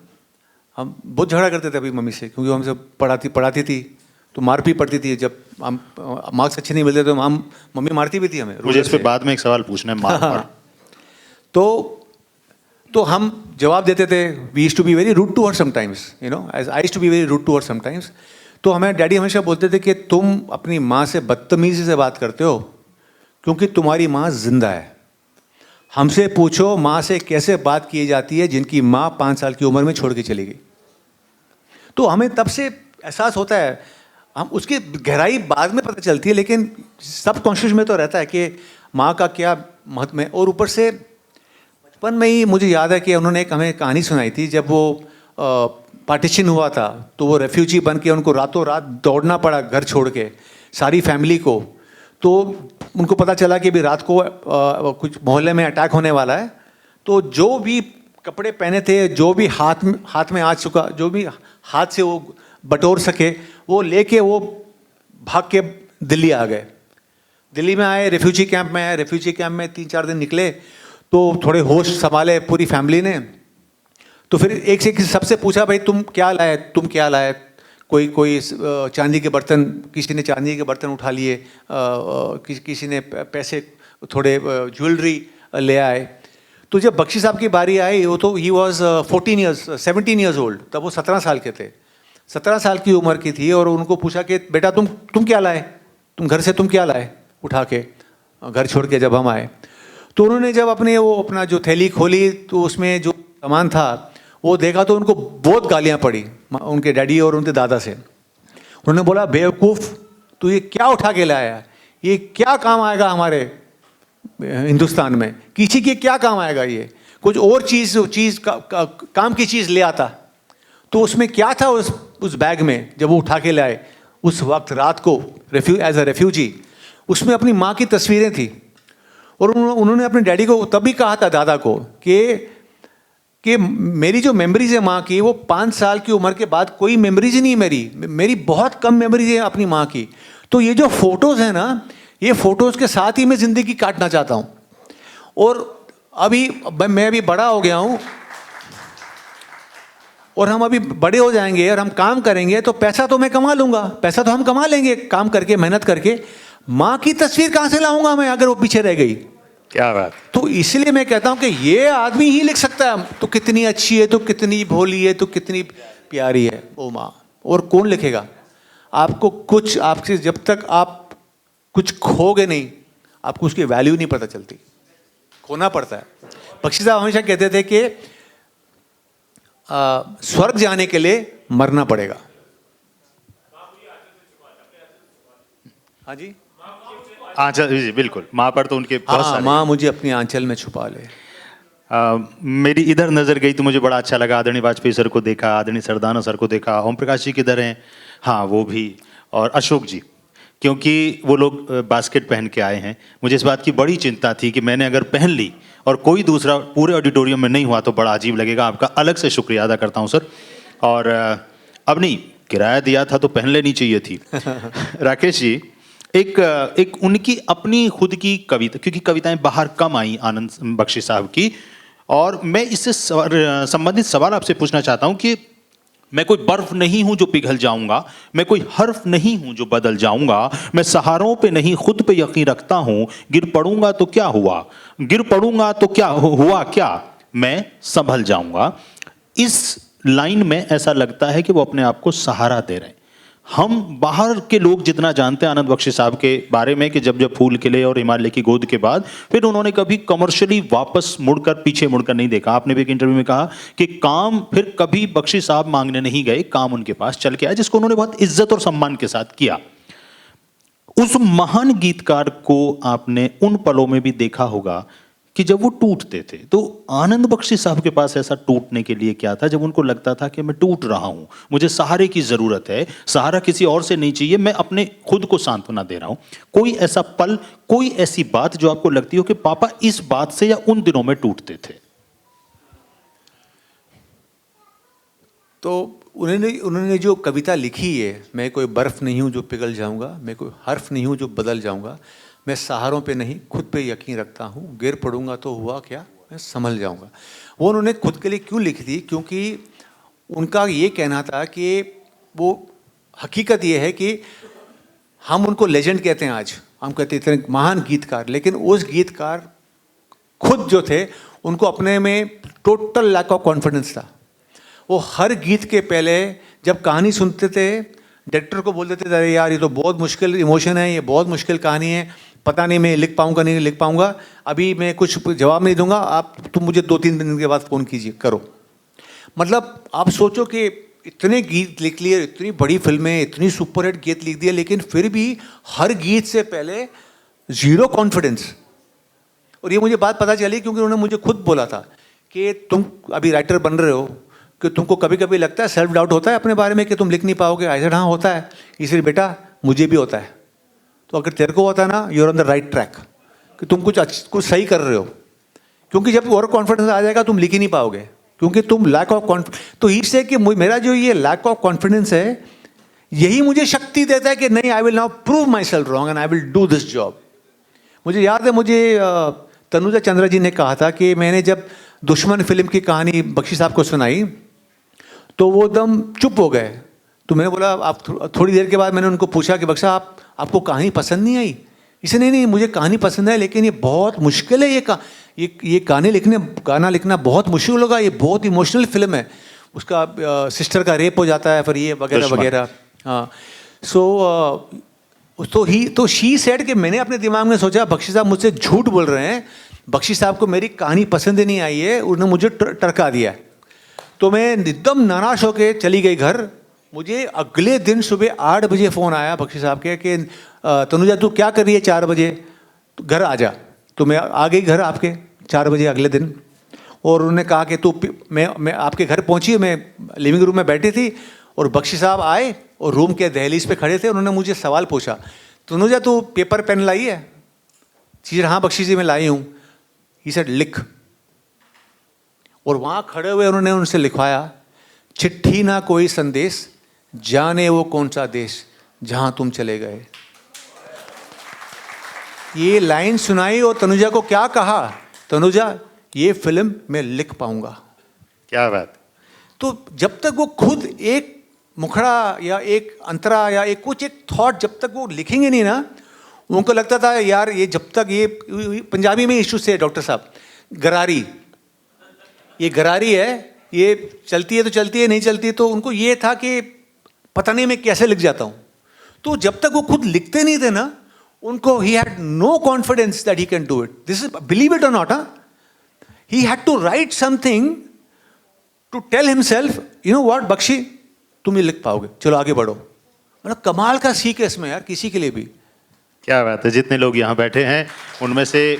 हम बहुत झगड़ा करते थे अपनी मम्मी से, क्योंकि वो हमसे पढ़ाती थी तो मार भी पड़ती थी। जब हम मार्क्स अच्छे नहीं मिलते तो मम्मी मारती भी थी हमें। मुझे इस पे बाद में एक सवाल पूछना है, मार पर। तो हम जवाब देते थे, we used to be very rude to her sometimes, you know, as I used to be very rude to her sometimes. तो हमें डैडी हमेशा बोलते थे कि तुम अपनी माँ से बदतमीजी से बात करते हो क्योंकि तुम्हारी माँ जिंदा है। हमसे पूछो माँ से कैसे बात की जाती है जिनकी माँ 5 साल की उम्र में छोड़ के चली गई। तो हमें तब से एहसास होता है, हम उसकी गहराई बाद में पता चलती है, लेकिन सब कॉन्शियस में तो रहता है कि माँ का क्या महत्व है। और ऊपर से बचपन में ही मुझे याद है कि उन्होंने एक हमें कहानी सुनाई थी, जब वो पार्टीशन हुआ था तो वो रेफ्यूजी बन के उनको रातों रात दौड़ना पड़ा घर छोड़ के, सारी फैमिली को। तो उनको पता चला कि अभी रात को कुछ मोहल्ले में अटैक होने वाला है, तो जो भी कपड़े पहने थे, जो भी हाथ में आ चुका, जो भी हाथ से वो बटोर सके, वो लेके वो भाग के दिल्ली आ गए। दिल्ली में आए, रेफ्यूजी कैंप में आए। रेफ्यूजी कैंप में 3-4 दिन निकले तो थोड़े होश संभाले पूरी फैमिली ने। तो फिर एक से सबसे पूछा, भाई तुम क्या लाए? कोई चांदी के बर्तन, किसी ने चांदी के बर्तन उठा लिए, किसी ने पैसे, थोड़े ज्वेलरी ले आए। तो जब बख्शी साहब की बारी आई, वो तो ही वॉज 17 ईयर्स ओल्ड, तब वो 17 साल के थे, 17 साल की उम्र की थी। और उनको पूछा कि बेटा तुम क्या लाए, तुम घर से क्या लाए उठा के, घर छोड़ के जब हम आए। तो उन्होंने जब अपना जो थैली खोली तो उसमें जो सामान था वो देखा, तो उनको बहुत गालियाँ पड़ी उनके डैडी और उनके दादा से। उन्होंने बोला, बेवकूफ़, तू ये क्या उठा के लाया, ये क्या काम आएगा हमारे हिंदुस्तान में, किसी के क्या काम आएगा, ये कुछ और चीज़ काम की चीज़ ले आता। तो उसमें क्या था उस बैग में जब वो उठा के लाए उस वक्त रात को एज अ रेफ्यूजी, उसमें अपनी माँ की तस्वीरें थी। और उन्होंने अपने डैडी को तभी कहा था, दादा को, कि मेरी जो मेमोरीज है माँ की, वो 5 साल की उम्र के बाद कोई मेमोरीज ही नहीं, मेरी बहुत कम मेमोरीज है अपनी माँ की। तो ये जो फोटोज़ हैं ना, ये फोटोज़ के साथ ही मैं ज़िंदगी काटना चाहता हूँ। और मैं अभी बड़ा हो गया हूँ, और हम अभी बड़े हो जाएंगे और हम काम करेंगे तो पैसा तो मैं कमा लूँगा, पैसा तो हम कमा लेंगे काम करके, मेहनत करके। माँ की तस्वीर कहाँ से लाऊंगा मैं अगर वो पीछे रह गई? क्या बात। तो इसलिए मैं कहता हूं कि ये आदमी ही लिख सकता है, तो कितनी अच्छी है, तो कितनी भोली है, तो कितनी प्यारी है वो माँ, और कौन लिखेगा? आपको कुछ, आपसे जब तक आप कुछ खोगे नहीं, आपको उसकी वैल्यू नहीं पता चलती, खोना पड़ता है। बख्शी साहब हमेशा कहते थे कि स्वर्ग जाने के लिए मरना पड़ेगा। हाँ जी, आंचल जी, बिल्कुल, माँ पर तो उनके बहुत हाँ, सारे। माँ मुझे अपनी आंचल में छुपा ले। मेरी इधर नज़र गई तो मुझे बड़ा अच्छा लगा। आदरणीय वाजपेयी सर को देखा, आदरणीय सरदाना सर को देखा, ओम प्रकाश जी किधर हैं? हाँ वो भी, और अशोक जी, क्योंकि वो लोग बास्केट पहन के आए हैं। मुझे इस बात की बड़ी चिंता थी कि मैंने अगर पहन ली और कोई दूसरा पूरे ऑडिटोरियम में नहीं हुआ तो बड़ा अजीब लगेगा। आपका अलग से शुक्रिया अदा करता हूँ सर। और अब नहीं, किराया दिया था तो पहन लेनी चाहिए थी। राकेश जी, एक उनकी अपनी खुद की कविता, क्योंकि कविताएं बाहर कम आई आनंद बख्शी साहब की, और मैं इससे संबंधित सवाल आपसे पूछना चाहता हूं कि मैं कोई बर्फ नहीं हूं जो पिघल जाऊंगा, मैं कोई हर्फ नहीं हूं जो बदल जाऊंगा, मैं सहारों पे नहीं खुद पे यकीन रखता हूं, गिर पड़ूंगा तो क्या हुआ, गिर पड़ूंगा तो क्या हुआ, क्या मैं संभल जाऊंगा। इस लाइन में ऐसा लगता है कि वो अपने आप को सहारा दे रहे हैं। हम बाहर के लोग जितना जानते हैं आनंद बख्शी साहब के बारे में कि जब जब फूल खिले और हिमालय की गोद के बाद फिर उन्होंने कभी कमर्शियली वापस मुड़कर, पीछे मुड़कर नहीं देखा। आपने भी एक इंटरव्यू में कहा कि काम फिर कभी बख्शी साहब मांगने नहीं गए, काम उनके पास चल के आया, जिसको उन्होंने बहुत इज्जत और सम्मान के साथ किया। उस महान गीतकार को आपने उन पलों में भी देखा होगा कि जब वो टूटते थे, तो आनंद बख्शी साहब के पास ऐसा टूटने के लिए क्या था जब उनको लगता था कि मैं टूट रहा हूं, मुझे सहारे की जरूरत है, सहारा किसी और से नहीं चाहिए, मैं अपने खुद को सांत्वना दे रहा हूं। कोई ऐसा पल, कोई ऐसी बात जो आपको लगती हो कि पापा इस बात से या उन दिनों में टूटते थे? तो उन्होंने जो कविता लिखी है, मैं कोई बर्फ नहीं हूँ जो पिघल जाऊँगा, मैं कोई हर्फ नहीं हूँ जो बदल जाऊँगा, मैं सहारों पे नहीं खुद पे यकीन रखता हूँ, गिर पड़ूंगा तो हुआ क्या, मैं संभल जाऊँगा। वो उन्होंने खुद के लिए क्यों लिखी थी? क्योंकि उनका ये कहना था कि वो हकीकत ये है कि हम उनको लेजेंड कहते हैं, आज हम कहते हैं इतने महान गीतकार, लेकिन उस गीतकार खुद जो थे उनको अपने में टोटल लैक ऑफ कॉन्फिडेंस था। वो हर गीत के पहले जब कहानी सुनते थे, डायरेक्टर को बोल देते थे, अरे यार ये तो बहुत मुश्किल इमोशन है, ये बहुत मुश्किल कहानी है, पता नहीं मैं लिख पाऊंगा नहीं लिख पाऊंगा, अभी मैं कुछ जवाब नहीं दूंगा, आप तुम मुझे 2-3 दिन के बाद फ़ोन कीजिए, करो। मतलब आप सोचो कि इतने गीत लिख लिए, इतनी बड़ी फिल्में, इतनी सुपरहिट गीत लिख दिए, लेकिन फिर भी हर गीत से पहले ज़ीरो कॉन्फिडेंस। और ये मुझे बात पता चली क्योंकि उन्होंने मुझे खुद बोला था कि तुम अभी राइटर बन रहे हो, कि तुमको कभी कभी लगता है, सेल्फ डाउट होता है अपने बारे में कि तुम लिख नहीं पाओगे। आई सेड हाँ होता है। इसलिए बेटा मुझे भी होता है, तो अगर तेरे को होता है ना, you are on the right track, कि तुम कुछ सही कर रहे हो। क्योंकि जब ओवर कॉन्फिडेंस आ जाएगा तुम लिख ही नहीं पाओगे, क्योंकि तुम लैक ऑफ कॉन्फिडेंस। तो इससे कि मेरा जो ये लैक ऑफ कॉन्फिडेंस है, यही मुझे शक्ति देता है कि नहीं, I will now prove my self wrong and I will do this job. मुझे याद है, मुझे तनुजा चंद्रा जी ने कहा था कि मैंने जब दुश्मन फिल्म की कहानी बख्शी साहब को सुनाई तो वो एकदम चुप हो गए। तो मैंने बोला, आप थोड़ी देर के बाद मैंने उनको पूछा कि बख्शा आपको कहानी पसंद नहीं आई? इसे नहीं, मुझे कहानी पसंद है, लेकिन ये बहुत मुश्किल है, ये गाना लिखना बहुत मुश्किल होगा, ये बहुत इमोशनल फिल्म है, उसका सिस्टर का रेप हो जाता है, फिर ये वगैरह वगैरह। हाँ, तो शी सेड कि मैंने अपने दिमाग में सोचा बख्शी साहब मुझसे झूठ बोल रहे हैं, बख्शी साहब को मेरी कहानी पसंद ही नहीं आई है, उन्होंने मुझे टरका दिया। तो मैं एकदम नाराज होकर चली गई घर। मुझे अगले दिन सुबह 8 बजे फ़ोन आया बख्शी साहब के कि तनुजा तू क्या कर रही है 4 बजे, तो घर आ जा। तो मैं आ गई घर आपके 4 बजे अगले दिन, और उन्होंने कहा कि तू मैं आपके घर पहुंची, मैं लिविंग रूम में बैठी थी और बख्शी साहब आए और रूम के दहलीज पे खड़े थे। उन्होंने मुझे सवाल पूछा, तनुजा तू पेपर पेन लाई है? चीज़ हाँ बख्शी जी मैं लाई हूँ। ही सेड लिख। और वहाँ खड़े हुए उन्होंने उनसे लिखवाया, चिट्ठी ना कोई संदेश, जाने वो कौन सा देश जहाँ तुम चले गए। ये लाइन सुनाई और तनुजा को क्या कहा, तनुजा ये फिल्म मैं लिख पाऊंगा। क्या बात। तो जब तक वो खुद एक मुखड़ा या एक अंतरा या एक थॉट जब तक वो लिखेंगे नहीं ना, उनको लगता था यार ये जब तक ये पंजाबी में इशू से डॉक्टर साहब, गरारी, ये गरारी है, ये चलती है तो चलती है, नहीं चलती है, तो उनको ये था कि पता नहीं मैं कैसे लिख जाता हूँ। तो जब तक वो खुद लिखते नहीं थे ना, उनको he had no confidence that he can do it. This is, believe it or not, he had to write something to tell himself, you know what Bakshi, तुम ये लिख पाओगे, चलो आगे बढ़ो। मतलब कमाल का सीख है इसमें यार, किसी के लिए भी। क्या बात है। जितने लोग यहाँ बैठे हैं उनमें से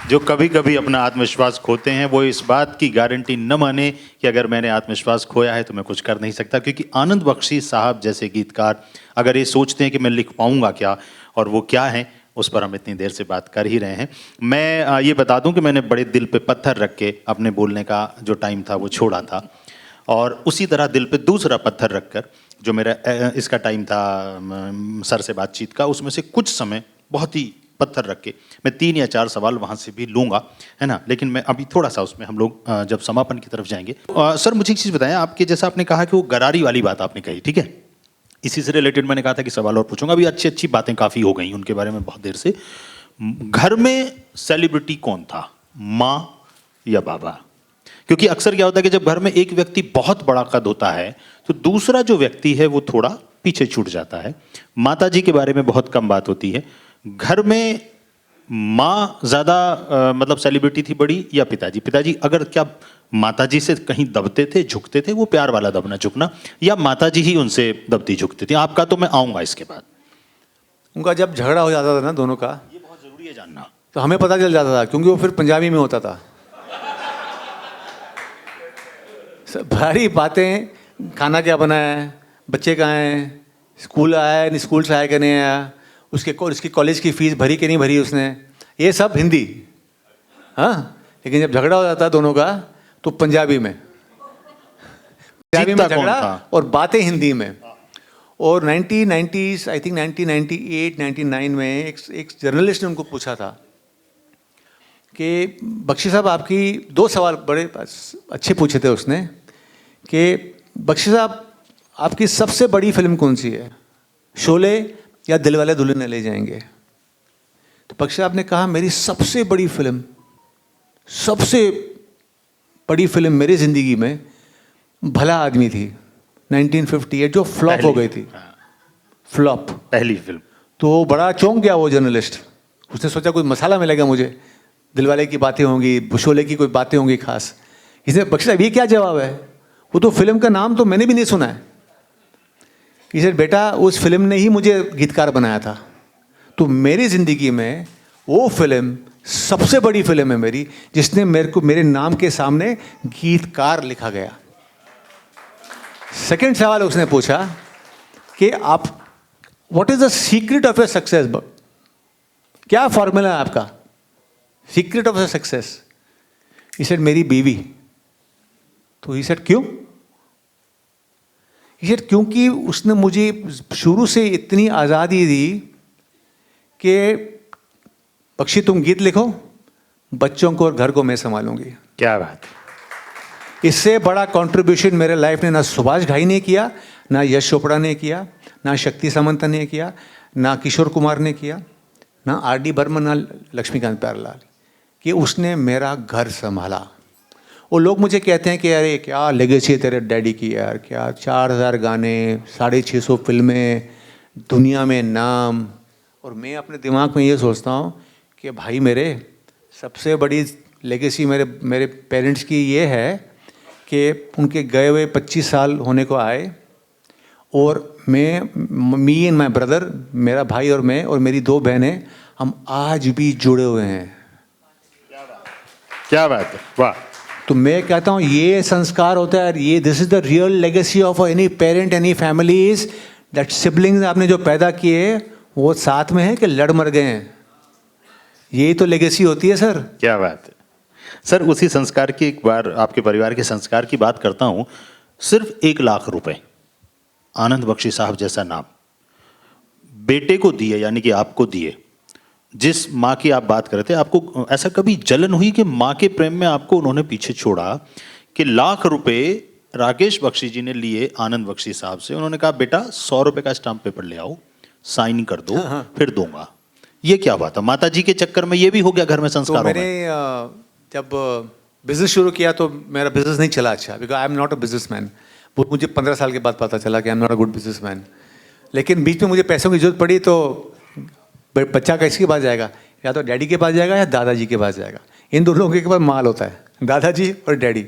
जो कभी कभी अपना आत्मविश्वास खोते हैं, वो इस बात की गारंटी न माने कि अगर मैंने आत्मविश्वास खोया है तो मैं कुछ कर नहीं सकता, क्योंकि आनंद बख्शी साहब जैसे गीतकार अगर ये सोचते हैं कि मैं लिख पाऊंगा क्या और वो क्या है, उस पर हम इतनी देर से बात कर ही रहे हैं। मैं ये बता दूं कि मैंने बड़े दिल पे पत्थर रख के अपने बोलने का जो टाइम था वो छोड़ा था, और उसी तरह दिल पे दूसरा पत्थर रखकर जो मेरा इसका टाइम था सर से बातचीत का, उसमें से कुछ समय बहुत ही पत्थर रख के मैं 3 या 4 सवाल वहाँ से भी लूँगा, है ना। लेकिन मैं अभी थोड़ा सा उसमें हम लोग जब समापन की तरफ जाएंगे। सर मुझे एक चीज़ बताएं, आपके जैसा आपने कहा कि वो गरारी वाली बात आपने कही, ठीक है, इसी से रिलेटेड मैंने कहा था कि सवाल और पूछूंगा। अभी अच्छी अच्छी बातें काफ़ी हो गई उनके बारे में बहुत देर से। घर में सेलिब्रिटी कौन था, माँ या बाबा? क्योंकि अक्सर क्या होता है कि जब घर में एक व्यक्ति बहुत बड़ा कद होता है तो दूसरा जो व्यक्ति है वो थोड़ा पीछे छूट जाता है। माता जी के बारे में बहुत कम बात होती है। घर में माँ ज़्यादा मतलब सेलिब्रिटी थी बड़ी या पिताजी? पिताजी अगर क्या माताजी से कहीं दबते थे, झुकते थे, वो प्यार वाला दबना झुकना, या माताजी ही उनसे दबती झुकती थी? आपका तो मैं आऊँगा इसके बाद। उनका जब झगड़ा हो जाता था ना दोनों का, ये बहुत ज़रूरी है जानना, तो हमें पता चल जाता था, क्योंकि वो फिर पंजाबी में होता था। भारी बातें, खाना क्या बनाया है, बच्चे कहाँ हैं, स्कूल आया है, नहीं स्कूल से आया कि नहीं आया, उसकी कॉलेज की फीस भरी कि नहीं भरी उसने, ये सब हिंदी। हाँ, लेकिन जब झगड़ा हो जाता दोनों का तो पंजाबी में झगड़ा और बातें हिंदी में। और 1990s, आई थिंक 1998, 99 में एक जर्नलिस्ट ने उनको पूछा था कि बख्शी साहब आपकी 2 सवाल बड़े अच्छे पूछे थे उसने, कि बख्शी साहब आपकी सबसे बड़ी फिल्म कौन सी है, शोले या दिलवाले दुल्हनिया ले जाएंगे? तो बख्शी साहब ने कहा मेरी सबसे बड़ी फिल्म मेरी ज़िंदगी में भला आदमी थी, 1958, जो फ्लॉप हो गई थी, फ्लॉप पहली फिल्म। तो बड़ा चौंक गया वो जर्नलिस्ट, उसने सोचा कोई मसाला मिलेगा मुझे, दिलवाले की बातें होंगी, शोले की कोई बातें होंगी खास। इसने बख्शी साहब ये क्या जवाब है, वो तो फिल्म का नाम तो मैंने भी नहीं सुना है। इसे बेटा उस फिल्म ने ही मुझे गीतकार बनाया था, तो मेरी ज़िंदगी में वो फिल्म सबसे बड़ी फिल्म है मेरी, जिसने मेरे नाम के सामने गीतकार लिखा गया। सेकंड सवाल उसने पूछा कि आप what is the secret of your success, क्या फॉर्मूला है आपका, secret of your success? He said मेरी बीवी। तो ही सेड क्यों? ही सेड क्योंकि उसने मुझे शुरू से इतनी आज़ादी दी कि बख्शी तुम गीत लिखो, बच्चों को और घर को मैं संभालूंगी। क्या बात। इससे बड़ा कंट्रीब्यूशन मेरे लाइफ ने ना सुभाष घाई ने किया, ना यश चोपड़ा ने किया, ना शक्ति सामंत ने किया, ना किशोर कुमार ने किया, ना आर.डी. बर्मन, ना लक्ष्मीकांत प्यारेलाल, कि उसने मेरा घर संभाला। वो लोग मुझे कहते हैं कि अरे क्या लेगेसी है तेरे डैडी की यार, क्या 4000 गाने, 650 फिल्में, दुनिया में नाम। और मैं अपने दिमाग में ये सोचता हूँ कि भाई मेरे सबसे बड़ी लेगेसी मेरे पेरेंट्स की ये है कि उनके गए हुए 25 साल होने को आए, और मी एंड माई ब्रदर, मेरा भाई और मैं और मेरी 2 बहनें, हम आज भी जुड़े हुए हैं। क्या बात है, वाह। तो मैं कहता हूँ ये संस्कार होता है, ये this is the real legacy of any parent, any families, that siblings आपने जो पैदा किए वो साथ में है कि लड़ मर गए हैं, यही तो लेगेसी होती है सर। क्या बात है सर। उसी संस्कार की एक बार आपके परिवार के संस्कार की बात करता हूँ। सिर्फ 1 लाख रुपए आनंद बख्शी साहब जैसा नाम बेटे को दिए, यानी कि आपको दिए। जिस माँ की आप बात कर रहे थे, आपको ऐसा कभी जलन हुई कि माँ के प्रेम में आपको उन्होंने पीछे छोड़ा, कि लाख रुपए राकेश बख्शी जी ने लिए आनंद बख्शी साहब से, उन्होंने कहा बेटा 100 रुपए का स्टाम्प पेपर ले आओ, साइन कर दो, फिर दूंगा। ये क्या बात है, माता जी के चक्कर में ये भी हो गया घर में तो संस्कारों मैंने में? जब बिजनेस शुरू किया तो मेरा बिजनेस नहीं चला अच्छा, because I am not a businessman. वो मुझे 15 साल के बाद पता चला कि I am not a good businessman. लेकिन बीच में मुझे पैसों की जरूरत पड़ी, तो बच्चा किसके पास जाएगा? या तो डैडी के पास जाएगा या दादाजी के पास जाएगा। इन दोनों के पास माल होता है, दादाजी और डैडी।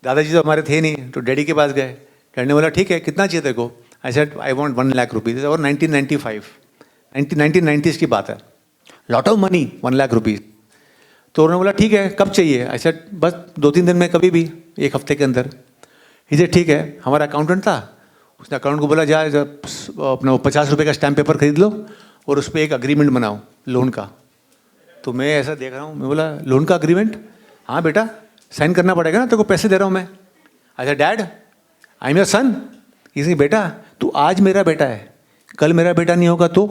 दादाजी तो हमारे थे नहीं, तो डैडी के पास गए। डैडी ने बोला ठीक है, कितना चाहिए तेरे को? I said I want 1 lakh rupees. और 1990s की बात है, lot of money, 1 lakh rupees. तो उन्होंने बोला ठीक है, कब चाहिए? आई सेड बस 2-3 दिन में, कभी भी, 1 हफ्ते के अंदर। इसे ठीक है। हमारा अकाउंटेंट था, उसने अकाउंट को बोला जा अपना 50 रुपये का स्टैम्प पेपर खरीद लो और उस पर एक अग्रीमेंट बनाओ लोन का। तो मैं ऐसा देख रहा हूँ, मैं बोला लोन का अग्रीमेंट? हाँ बेटा, साइन करना पड़ेगा ना, तेरे को पैसे दे रहा हूँ मैं। अच्छा dad, I am your son. इसे बेटा तू आज मेरा बेटा है, कल मेरा बेटा नहीं होगा तो?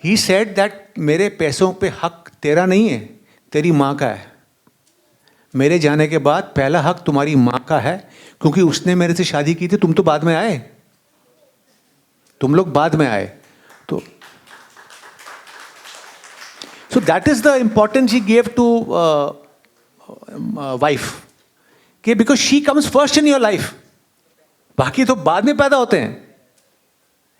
ही सेड दैट मेरे पैसों पे हक तेरा नहीं है, तेरी माँ का है। मेरे जाने के बाद पहला हक तुम्हारी माँ का है, क्योंकि उसने मेरे से शादी की थी, तुम तो बाद में आए, तुम लोग बाद में आए। तो so that is the importance he gave to wife, कि because she comes first in your life, बाकी तो बाद में पैदा होते हैं,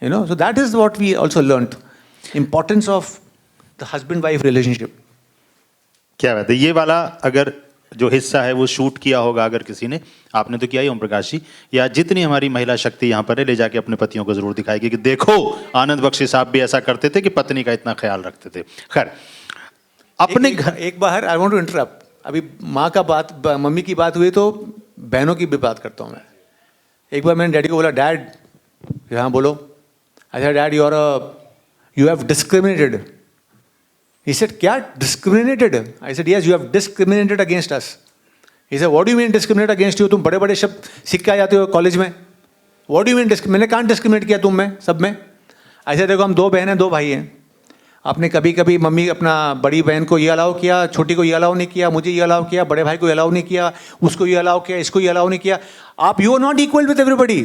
you know. So that is what we also learned, importance of the husband wife relationship. क्या बात है। ये वाला अगर जो हिस्सा है वो शूट किया होगा अगर किसी ने, आपने तो किया ही ओम प्रकाश जी, या जितनी हमारी महिला शक्ति यहाँ पर है ले जाके अपने पतियों को जरूर दिखाएगी कि देखो आनंद बख्शी साहब भी ऐसा करते थे कि पत्नी का इतना ख्याल रखते थे। खैर अपने घर एक बार आई वांट टू इंटरप्ट, अभी माँ का बात, मम्मी की बात हुई तो बहनों की भी बात करता हूँ मैं। एक बार मैंने डैडी को बोला, डैड, हाँ बोलो। अच्छा dad, you have discriminated. He said, क्या discriminated? I said, yes, you have discriminated against us. He said, what do you mean discriminate against you? तुम बड़े बड़े शब्द सीख के आ जाते हो कॉलेज में। What do you mean मैंने कहाँ डिस्क्रिमिनेट किया तुम में, सब में? ऐसे देखो हम 2 बहन हैं 2 भाई हैं। आपने कभी कभी मम्मी अपना बड़ी बहन को ये अलाउ किया, छोटी को ये अलाउ नहीं किया, मुझे ये अलाउ किया, बड़े भाई को ये अलाउ नहीं किया, उसको ये अलाउ किया, इसको ये अलाउ नहीं किया। आप you are not equal with everybody.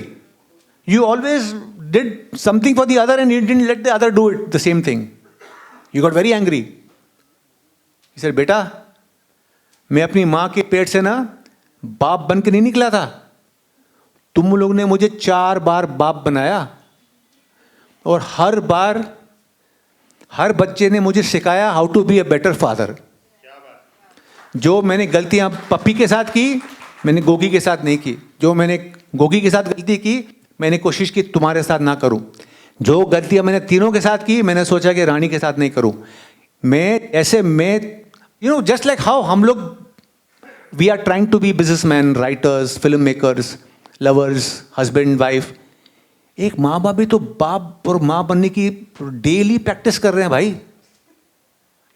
You always did something for the other and you didn't let the other do it the same thing. You got very angry. He said, बेटा मैं अपनी माँ के पेट से ना बाप बन के नहीं निकला था, तुम लोग ने मुझे 4 बार बाप बनाया और हर बार हर बच्चे ने मुझे सिखाया how to be a better father. जो मैंने गलतियां पप्पी के साथ की मैंने गोगी के साथ नहीं की। जो मैंने गोगी के साथ गलती की मैंने कोशिश की तुम्हारे साथ ना करूं। जो गलतियां मैंने तीनों के साथ की मैंने सोचा कि रानी के साथ नहीं करूं। मैं you know just like how हम लोग we are trying to be businessman, writers, film makers, lovers, husband wife. एक माँ बाप भी तो बाप और माँ बनने की डेली प्रैक्टिस कर रहे हैं भाई।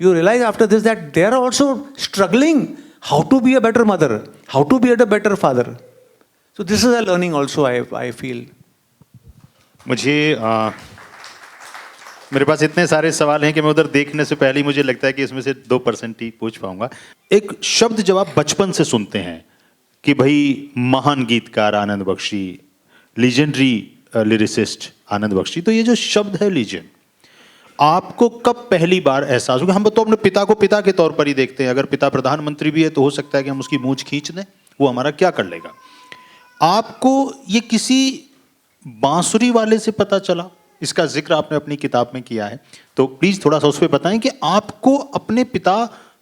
You realize after this that they are also struggling how to be a better mother, how to be a better father. So this is a learning also I feel. मुझे मेरे पास इतने सारे सवाल हैं कि मैं उधर देखने से पहले ही मुझे लगता है कि इसमें से 2% ही पूछ पाऊंगा। एक शब्द जब आप बचपन से सुनते हैं कि भाई महान गीतकार आनंद बख्शी, लीजेंडरी लिरिसिस्ट आनंद बख्शी, तो ये जो शब्द है लीजेंड, आपको कब पहली बार एहसास हुआ? हम तो अपने पिता को पिता के तौर पर ही देखते हैं। अगर पिता प्रधानमंत्री भी है तो हो सकता है कि हम उसकी मूंछ खींच दें, वो हमारा क्या कर लेगा। आपको ये किसी बांसुरी वाले से पता चला? इसका जिक्र आपने अपनी किताब में किया है, तो प्लीज थोड़ा सा उस पर बताएं कि आपको अपने पिता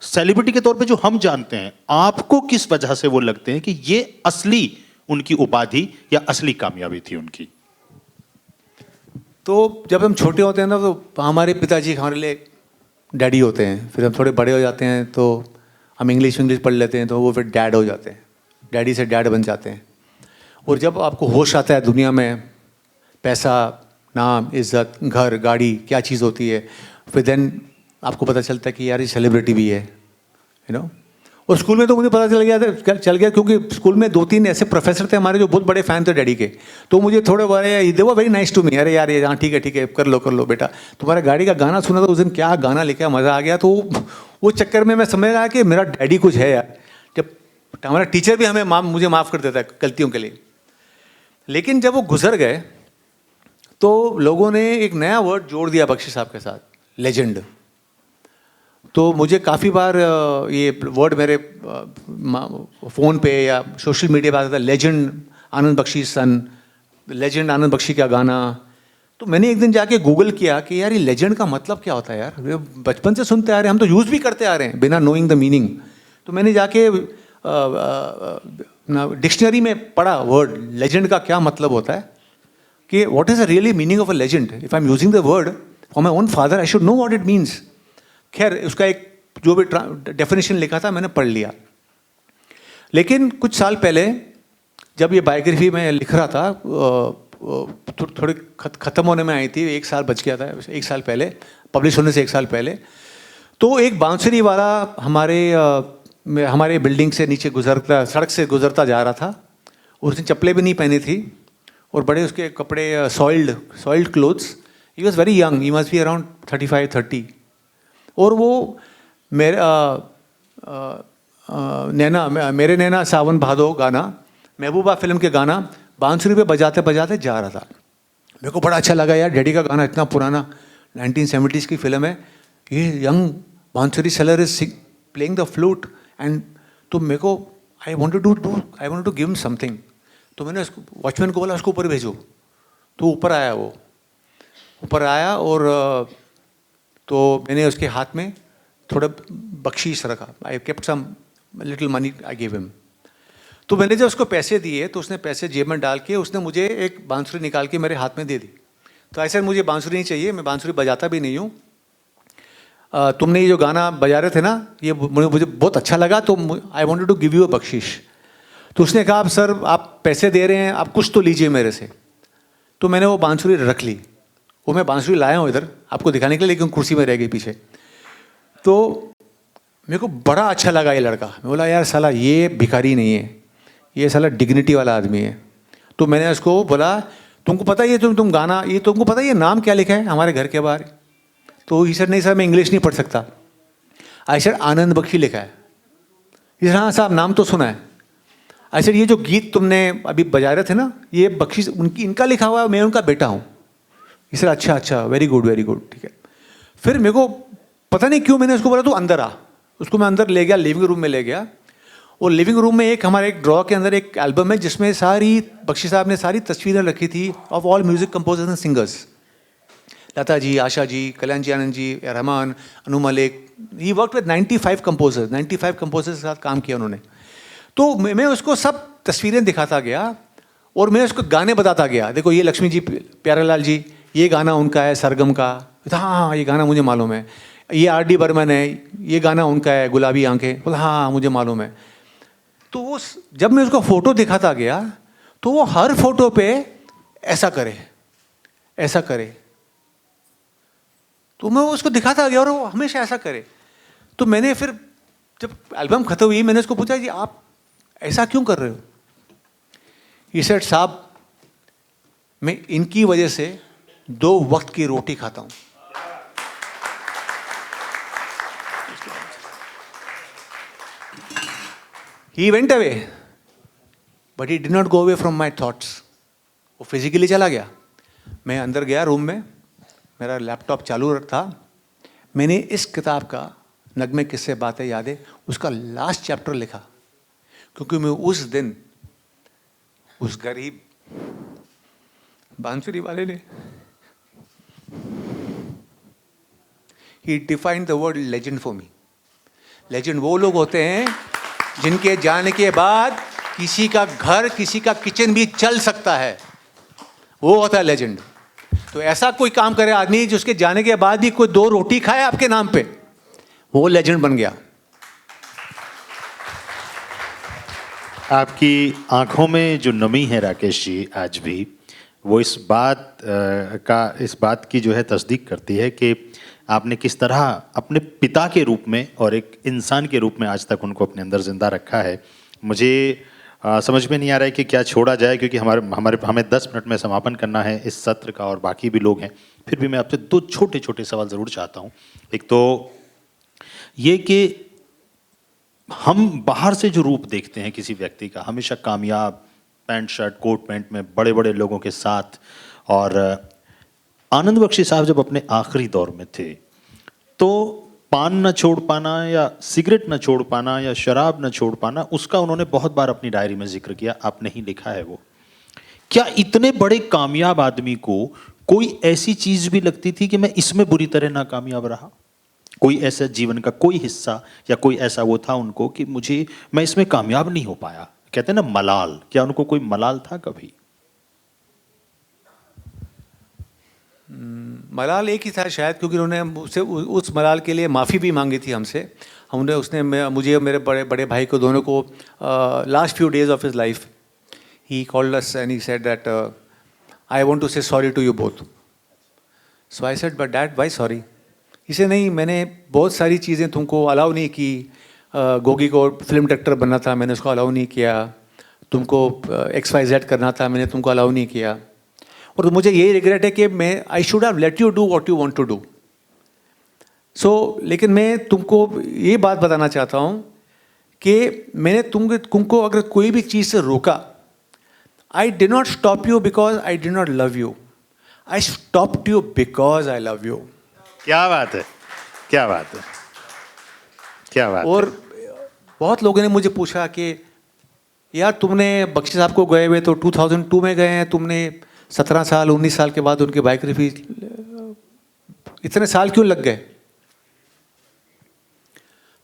सेलिब्रिटी के तौर पे जो हम जानते हैं, आपको किस वजह से वो लगते हैं कि ये असली उनकी उपाधि या असली कामयाबी थी उनकी? तो जब हम छोटे होते हैं ना तो हमारे पिताजी हमारे लिए डैडी होते हैं। फिर हम थोड़े बड़े हो जाते हैं तो हम इंग्लिश पढ़ लेते हैं तो वो फिर डैड हो जाते हैं, डैडी से डैड बन जाते हैं। और जब आपको होश आता है दुनिया में पैसा, नाम, इज्जत, घर, गाड़ी क्या चीज़ होती है, फिर देन आपको पता चलता है कि यार ये सेलिब्रिटी भी है, यू नो। और स्कूल में तो मुझे पता चल गया क्योंकि स्कूल में 2-3 ऐसे प्रोफेसर थे हमारे जो बहुत बड़े फ़ैन थे डैडी के। तो मुझे थोड़े बड़े दे वो वेरी नाइस टू मी, अरे यार ये हाँ ठीक है कर लो बेटा। तुम्हारा गाड़ी का गाना सुना था उस दिन, क्या गाना लिखा, मज़ा आ गया। तो वो चक्कर में मैं समझ रहा कि मेरा डैडी कुछ है यार। जब हमारा टीचर भी हमें मुझे माफ़ कर देता है गलतियों के लिए। लेकिन जब वो गुजर गए तो लोगों ने एक नया वर्ड जोड़ दिया बख्शी साहब के साथ, लेजेंड। तो मुझे काफ़ी बार ये वर्ड मेरे फ़ोन पे या सोशल मीडिया पे आता था, लेजेंड आनंद बख्शी सन, लेजेंड आनंद बख्शी का गाना। तो मैंने एक दिन जाके गूगल किया कि यार ये लेजेंड का मतलब क्या होता है यार, ये बचपन से सुनते आ रहे हैं, हम तो यूज़ भी करते आ रहे हैं बिना नोइंग द मीनिंग। तो मैंने जाके डिक्शनरी में पढ़ा वर्ड लेजेंड का क्या मतलब होता है, कि what is the really meaning of a legend. If I am using the word for my own father I should know what it means. खैर उसका एक जो भी डेफिनेशन लिखा था मैंने पढ़ लिया। लेकिन कुछ साल पहले जब ये बायोग्राफी मैं लिख रहा था, थोड़ी ख़त्म होने में आई थी, 1 साल बच गया था, 1 साल पहले पब्लिश होने से 1 साल पहले। तो एक बांसुरी वाला हमारे बिल्डिंग से नीचे गुजरता, सड़क से गुजरता जा रहा था। उसने चप्पलें भी नहीं पहनी थी और बड़े उसके कपड़े soiled clothes. He was very young, he must be around 35-30। और वो मेरे नैना सावन भादो गाना, महबूबा फिल्म के गाना बांसुरी पे बजाते बजाते जा रहा था। मेरे को बड़ा अच्छा लगा यार, डैडी का गाना इतना पुराना, 1970s की फिल्म है, ये यंग बांसुरी seller is playing the flute and, तो मेरे को I wanted to give him something. तो मैंने उसको वॉचमैन को बोला उसको ऊपर भेजो। तो ऊपर आया, वो ऊपर आया और तो मैंने उसके हाथ में थोड़ा बख्शीश रखा। I kept some little money, I give him. तो मैंने जब उसको पैसे दिए तो उसने पैसे जेब में डाल के उसने मुझे एक बांसुरी निकाल के मेरे हाथ में दे दी। तो ऐसा मुझे बांसुरी नहीं चाहिए, मैं बांसुरी बजाता भी नहीं हूँ, तुमने ये जो गाना बजा रहे थे ना, ये मुझे बहुत अच्छा लगा, तो I wanted to give you a बख्शीश। तो उसने कहा, अब सर आप पैसे दे रहे हैं, आप कुछ तो लीजिए मेरे से। तो मैंने वो बांसुरी रख ली। वो मैं बांसुरी लाया हूँ इधर आपको दिखाने के लिए, लेकिन कुर्सी में रह गई पीछे। तो मेरे को बड़ा अच्छा लगा ये लड़का। मैं बोला यार साला ये भिखारी नहीं है, ये साला डिग्निटी वाला आदमी है। तो मैंने उसको बोला, तुमको पता है ये तुम गाना, ये तुमको पता है ये नाम क्या लिखा है हमारे घर के बाहर? तो ये सर नहीं सर मैं इंग्लिश नहीं पढ़ सकता। आई सर आनंद बख्शी लिखा है। ये हाँ साहब नाम तो सुना है। आई सर ये जो गीत तुमने अभी बजा रहे थे ना, ये बख्शी इनका लिखा हुआ है, मैं उनका बेटा हूँ। ये सर अच्छा वेरी गुड ठीक है। फिर मेरे को पता नहीं क्यों मैंने उसको बोला तू अंदर आ। उसको मैं अंदर ले गया, लिविंग रूम में ले गया। और लिविंग रूम में हमारे एक ड्रॉ के अंदर एक एल्बम है जिसमें सारी बख्शी साहब ने सारी तस्वीरें रखी थी of all music composers and singers. Lata ji, Asha ji, Kalyan ji Anand ji, Rahman, Anu Malik. He work with 95 composers, 95 composers के साथ काम किया उन्होंने। तो मैं उसको सब तस्वीरें दिखाता गया और मैं उसको गाने बताता गया। देखो ये लक्ष्मी जी, प्यारेलाल जी, ये गाना उनका है सरगम का। हाँ ये गाना मुझे मालूम है। ये R.D. बर्मन है, ये गाना उनका है गुलाबी आंखें। बोला हाँ मुझे मालूम है। तो वो जब मैं उसको फोटो दिखाता गया तो वो हर फोटो पे ऐसा करे। तो मैं उसको दिखाता गया और वो हमेशा ऐसा करे। तो मैंने फिर जब एल्बम खत्म हुई मैंने उसको पूछा जी आप ऐसा क्यों कर रहे हो? ही सेड साहब मैं इनकी वजह से 2 वक्त की रोटी खाता हूं। He went away, but he did not go away from my thoughts. वो फिजिकली चला गया। मैं अंदर गया रूम में, मेरा लैपटॉप चालू था। मैंने इस किताब का नगमे किस्से बातें यादें उसका लास्ट चैप्टर लिखा, क्योंकि मैं उस दिन उस गरीब बांसुरी वाले ने he defined the word legend for me. Legend वो लोग होते हैं जिनके जाने के बाद किसी का घर, किसी का किचन भी चल सकता है, वो होता है लेजेंड। तो ऐसा कोई काम करे आदमी जिसके जाने के बाद भी कोई 2 रोटी खाए आपके नाम पे, वो लेजेंड बन गया। आपकी आंखों में जो नमी है राकेश जी आज भी, वो इस बात की जो है तस्दीक करती है कि आपने किस तरह अपने पिता के रूप में और एक इंसान के रूप में आज तक उनको अपने अंदर जिंदा रखा है। मुझे समझ में नहीं आ रहा है कि क्या छोड़ा जाए, क्योंकि हमें 10 मिनट में समापन करना है इस सत्र का और बाकी भी लोग हैं। फिर भी मैं आपसे 2 छोटे छोटे सवाल ज़रूर चाहता हूँ। एक तो ये कि हम बाहर से जो रूप देखते हैं किसी व्यक्ति का, हमेशा कामयाब, पैंट शर्ट कोट पैंट में बड़े बड़े लोगों के साथ, और आनंद बख्शी साहब जब अपने आखिरी दौर में थे तो पान न छोड़ पाना या सिगरेट न छोड़ पाना या शराब न छोड़ पाना, उसका उन्होंने बहुत बार अपनी डायरी में जिक्र किया, आपने ही लिखा है वो। क्या इतने बड़े कामयाब आदमी को कोई ऐसी चीज भी लगती थी कि मैं इसमें बुरी तरह नाकामयाब रहा? कोई ऐसा जीवन का कोई हिस्सा या कोई ऐसा वो था उनको कि मैं इसमें कामयाब नहीं हो पाया? कहते हैं ना मलाल, क्या उनको कोई मलाल था कभी? मलाल एक ही था शायद, क्योंकि उन्होंने उससे उस मलाल के लिए माफ़ी भी मांगी थी हमसे। हमने उसने मुझे और मेरे बड़े बड़े भाई को दोनों को last few days of his life he called us and he said that I want to say sorry to you both. So I said but dad why sorry? इसे नहीं, मैंने बहुत सारी चीज़ें तुमको अलाउ नहीं की। गोगी को फिल्म डायरेक्टर बनना था, मैंने उसको अलाउ नहीं किया। तुमको XYZ करना था, मैंने तुमको अलाउ नहीं किया। और मुझे यही रिग्रेट है कि मैं I should have let you do what you want to do. So लेकिन मैं तुमको ये बात बताना चाहता हूँ कि मैंने तुमको अगर कोई भी चीज़ से रोका, I did not stop you because I did not love you, I stopped you because I love you. क्या बात है, क्या बात है, क्या बात और बहुत लोगों ने मुझे पूछा कि यार तुमने बख्शी साहब को गए हुए तो 2002 में गए हैं, तुमने 17 साल 19 साल के बाद उनके बायोग्राफी, इतने साल क्यों लग गए?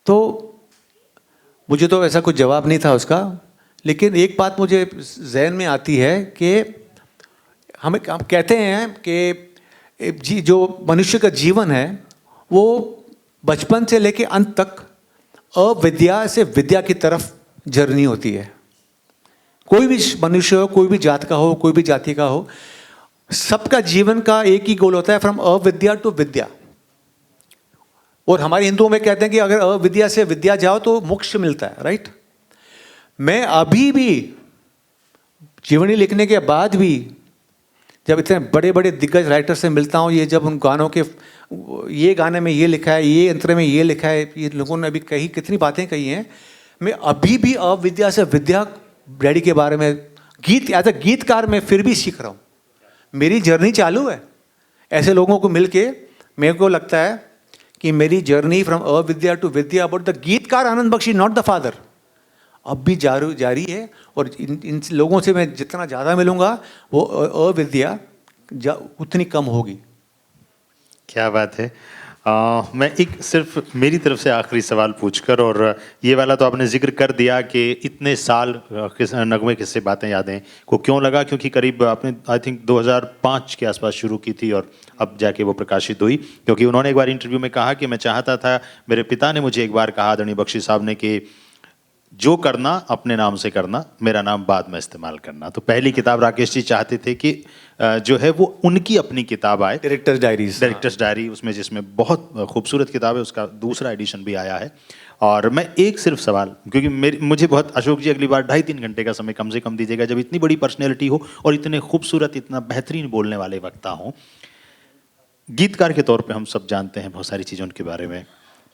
तो मुझे तो ऐसा कुछ जवाब नहीं था उसका, लेकिन एक बात मुझे जहन में आती है कि हम कहते हैं कि जो मनुष्य का जीवन है वो बचपन से लेकर अंत तक अविद्या से विद्या की तरफ जर्नी होती है। कोई भी मनुष्य हो, कोई भी जात का हो, कोई भी जाति का हो, सबका जीवन का एक ही गोल होता है, फ्रॉम अविद्या टू विद्या। और हमारे हिंदुओं में कहते हैं कि अगर अविद्या से विद्या जाओ तो मोक्ष मिलता है, राइट? मैं अभी भी जीवनी लिखने के बाद भी जब इतने बड़े बड़े दिग्गज राइटर से मिलता हूँ, ये जब उन गानों के ये गाने में ये लिखा है, ये अंतरे में ये लिखा है, ये लोगों ने अभी कही कितनी बातें कही हैं, मैं अभी भी अविद्या से विद्या डैडी के बारे में गीत एज अ गीतकार मैं फिर भी सीख रहा हूँ। मेरी जर्नी चालू है। ऐसे लोगों को मिलके मेरे को लगता है कि मेरी जर्नी फ्रॉम अविद्या टू विद्या अबाउट द गीतकार आनंद बख्शी, नॉट द फादर, अब भी जारी है। और इन लोगों से मैं जितना ज़्यादा मिलूंगा वो अविद्या उतनी कम होगी। क्या बात है। मैं एक सिर्फ मेरी तरफ से आखिरी सवाल पूछकर, और ये वाला तो आपने जिक्र कर दिया कि इतने साल नगमे किस्से बातें यादें को क्यों लगा, क्योंकि करीब आपने आई थिंक 2005 के आसपास शुरू की थी और अब जाके वो प्रकाशित हुई। क्योंकि उन्होंने एक बार इंटरव्यू में कहा कि मैं चाहता था, मेरे पिता ने मुझे एक बार कहा, आदरणीय बख्शी साहब ने, कि जो करना अपने नाम से करना, मेरा नाम बाद में इस्तेमाल करना। तो पहली किताब राकेश जी चाहते थे कि जो है वो उनकी अपनी किताब आए, डायरेक्टर्स डायरी, उसमें जिसमें बहुत खूबसूरत किताब है, उसका दूसरा एडिशन भी आया है। और मैं एक सिर्फ सवाल, क्योंकि मुझे बहुत, अशोक जी अगली बार 2.5-3 घंटे का समय कम से कम दीजिएगा, जब इतनी बड़ी पर्सनैलिटी हो और इतने खूबसूरत, इतना बेहतरीन बोलने वाले वक्ता हों। गीतकार के तौर पे हम सब जानते हैं बहुत सारी चीज़ें उनके बारे में,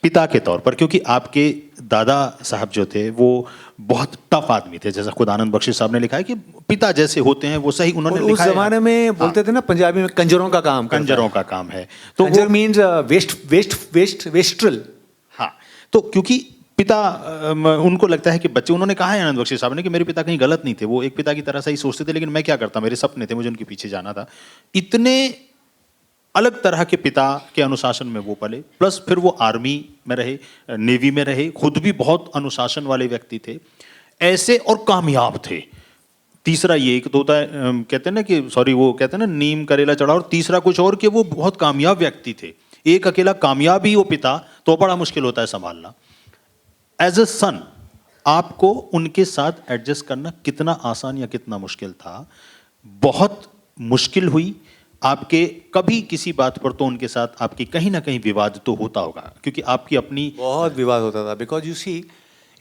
पिता के तौर पर, क्योंकि आपके दादा साहब जो थे वो बहुत टफ आदमी थे, जैसा खुद आनंद बख्शी साहब ने लिखा है कि पिता जैसे होते हैं वो सही, उन्होंने लिखा है। उस जमाने में बोलते थे ना पंजाबी में, कंजरों का काम, कंजरों का काम है। तो कंजर मीन्स वेस्ट्रल। हाँ, तो क्योंकि पिता, उनको लगता है कि बच्चे, उन्होंने कहा है आनंद बख्शी साहब ने कि मेरे पिता कहीं गलत नहीं थे, वो एक पिता की तरह सही सोचते थे, लेकिन मैं क्या करता, मेरे सपने थे, मुझे उनके पीछे जाना था। इतने अलग तरह के पिता के अनुशासन में वो पले, प्लस फिर वो आर्मी में रहे, नेवी में रहे, खुद भी बहुत अनुशासन वाले व्यक्ति थे ऐसे, और कामयाब थे। तीसरा ये एक तो होता है, कहते हैं ना कि सॉरी, वो कहते हैं ना नीम करेला चढ़ा, और तीसरा कुछ और कि वो बहुत कामयाब व्यक्ति थे। एक अकेला कामयाब ही वो पिता तो बड़ा मुश्किल होता है संभालना। एज अ सन आपको उनके साथ एडजस्ट करना कितना आसान या कितना मुश्किल था? बहुत मुश्किल हुई आपके? कभी किसी बात पर तो उनके साथ आपकी कहीं ना कहीं विवाद तो होता होगा, क्योंकि आपकी अपनी, बहुत विवाद होता था। बिकॉज यू सी,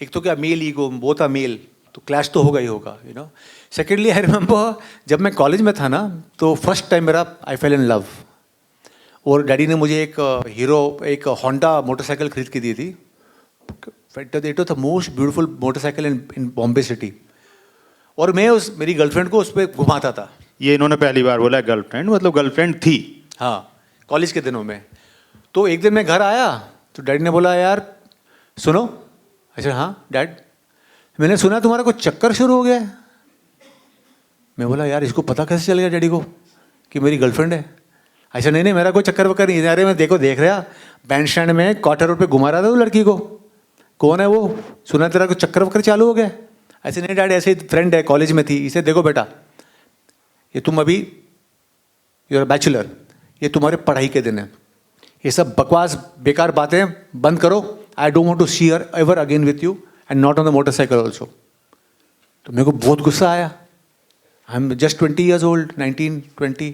एक तो क्या male ego, both are male, तो क्लैश तो होगा ही होगा, you know. Secondly I remember जब मैं कॉलेज में था ना, तो फर्स्ट टाइम मेरा आई फेल इन लव, और डैडी ने मुझे एक होंडा मोटरसाइकिल खरीद के दी थी। It was the most beautiful motorcycle in Bombay city, और मैं मेरी गर्लफ्रेंड को उस पर घुमाता था। ये इन्होंने पहली बार बोला गर्लफ्रेंड, मतलब गर्लफ्रेंड थी? हाँ, कॉलेज के दिनों में। तो एक दिन मैं घर आया तो डैडी ने बोला यार सुनो। अच्छा हाँ डैड, मैंने सुना तुम्हारा कुछ चक्कर शुरू हो गया है। मैं बोला यार इसको पता कैसे चल गया डैडी को कि मेरी गर्लफ्रेंड है। अच्छा नहीं मेरा कोई चक्कर वक्कर नहीं। अरे मैं देख रहा बैंड स्टैंड में क्वार्टर रोड पे घुमा रहा था वो लड़की को। कौन है वो? सुना तेरा कुछ चक्कर वक्कर चालू हो गया। ऐसे नहीं डैड, ऐसे फ्रेंड है, कॉलेज में थी। इसे देखो बेटा, ये तुम अभी यूर बैचलर, ये तुम्हारे पढ़ाई के दिन है, ये सब बकवास बेकार बातें बंद करो। I don't want to see her ever again with you and not on the motorcycle also. तो मेरे को बहुत गुस्सा आया। I am just 20 years old, 19, 20,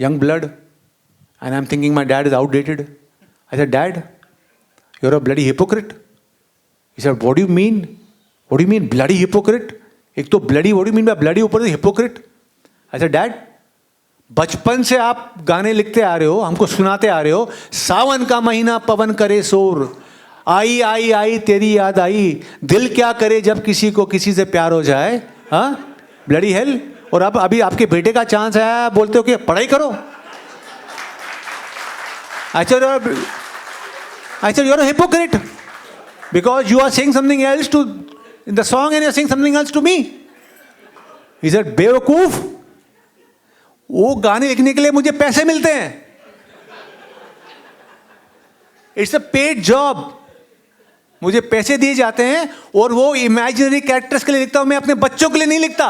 young blood, and I'm thinking my dad is outdated. I said, Dad, you're a bloody hypocrite. He said, what do you mean? What do you mean bloody hypocrite? एक तो bloody, what do you mean by bloody, ऊपर से hypocrite? I said, Dad, बचपन से आप गाने लिखते आ रहे हो, हमको सुनाते आ रहे हो, सावन का महीना पवन करे शोर, आई आई आई तेरी याद आई, दिल क्या करे जब किसी को किसी से प्यार हो जाए, हाँ ब्लडी हेल। और अब अभी आपके बेटे का चांस आया, बोलते हो कि पढ़ाई करो। अच्छा you're a hypocrite because you are saying something else to in the song and you're saying something else to me. He said, बेवकूफ, वो गाने लिखने के लिए मुझे पैसे मिलते हैं। इट्स अ पेड जॉब, मुझे पैसे दिए जाते हैं और वो इमेजिनरी कैरेक्टर्स के लिए लिखता हूं, मैं अपने बच्चों के लिए नहीं लिखता।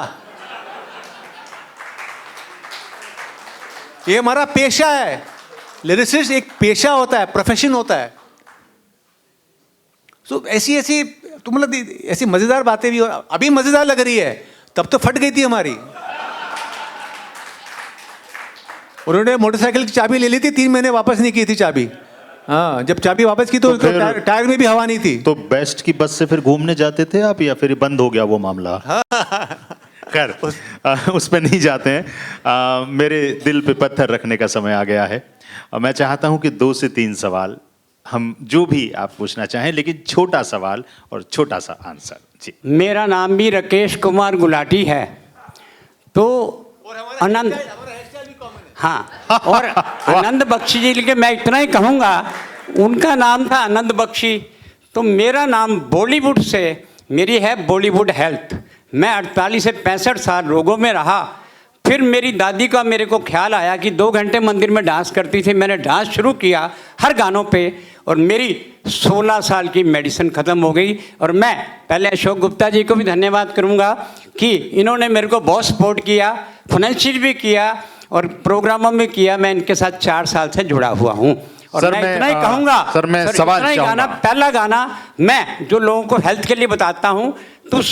ये हमारा पेशा है। लिरिसिस्ट एक पेशा होता है, प्रोफेशन होता है। सो ऐसी तो मतलब ऐसी मजेदार बातें भी अभी मजेदार लग रही है, तब तो फट गई थी हमारी। उन्होंने मोटरसाइकिल की चाबी ले ली थी, 3 महीने वापस नहीं की थी चाबी। हाँ, जब चाबी वापस की तो टायर में भी हवा नहीं थी। तो बेस्ट की बस से फिर घूमने जाते थे आप, या फिर बंद हो गया वो मामला? खैर उस पर नहीं जाते हैं। मेरे दिल पे पत्थर रखने का समय आ गया है। मैं चाहता हूं कि 2 से 3 सवाल हम जो भी आप पूछना चाहें, लेकिन छोटा सवाल और छोटा सा आंसर। जी, मेरा नाम भी राकेश कुमार गुलाटी है। तो आनंद, हाँ, और आनंद बख्शी जी के मैं इतना ही कहूँगा, उनका नाम था आनंद बख्शी। तो मेरा नाम बॉलीवुड से, मेरी है बॉलीवुड हेल्थ। मैं 48 से 65 साल रोगों में रहा। फिर मेरी दादी का मेरे को ख्याल आया कि 2 घंटे मंदिर में डांस करती थी। मैंने डांस शुरू किया हर गानों पे, और मेरी 16 साल की मेडिसिन ख़त्म हो गई। और मैं पहले अशोक गुप्ता जी को भी धन्यवाद करूँगा कि इन्होंने मेरे को बहुत सपोर्ट किया, फाइनेंशियल भी किया और प्रोग्रामों में किया। मैं इनके साथ 4 साल से जुड़ा हुआ हूँ। और सर, मैं इतना ही कहूँगा सर, मैं सवाल चाहूँगा। पहला गाना मैं जो लोगों को हेल्थ के लिए बताता हूँ, तो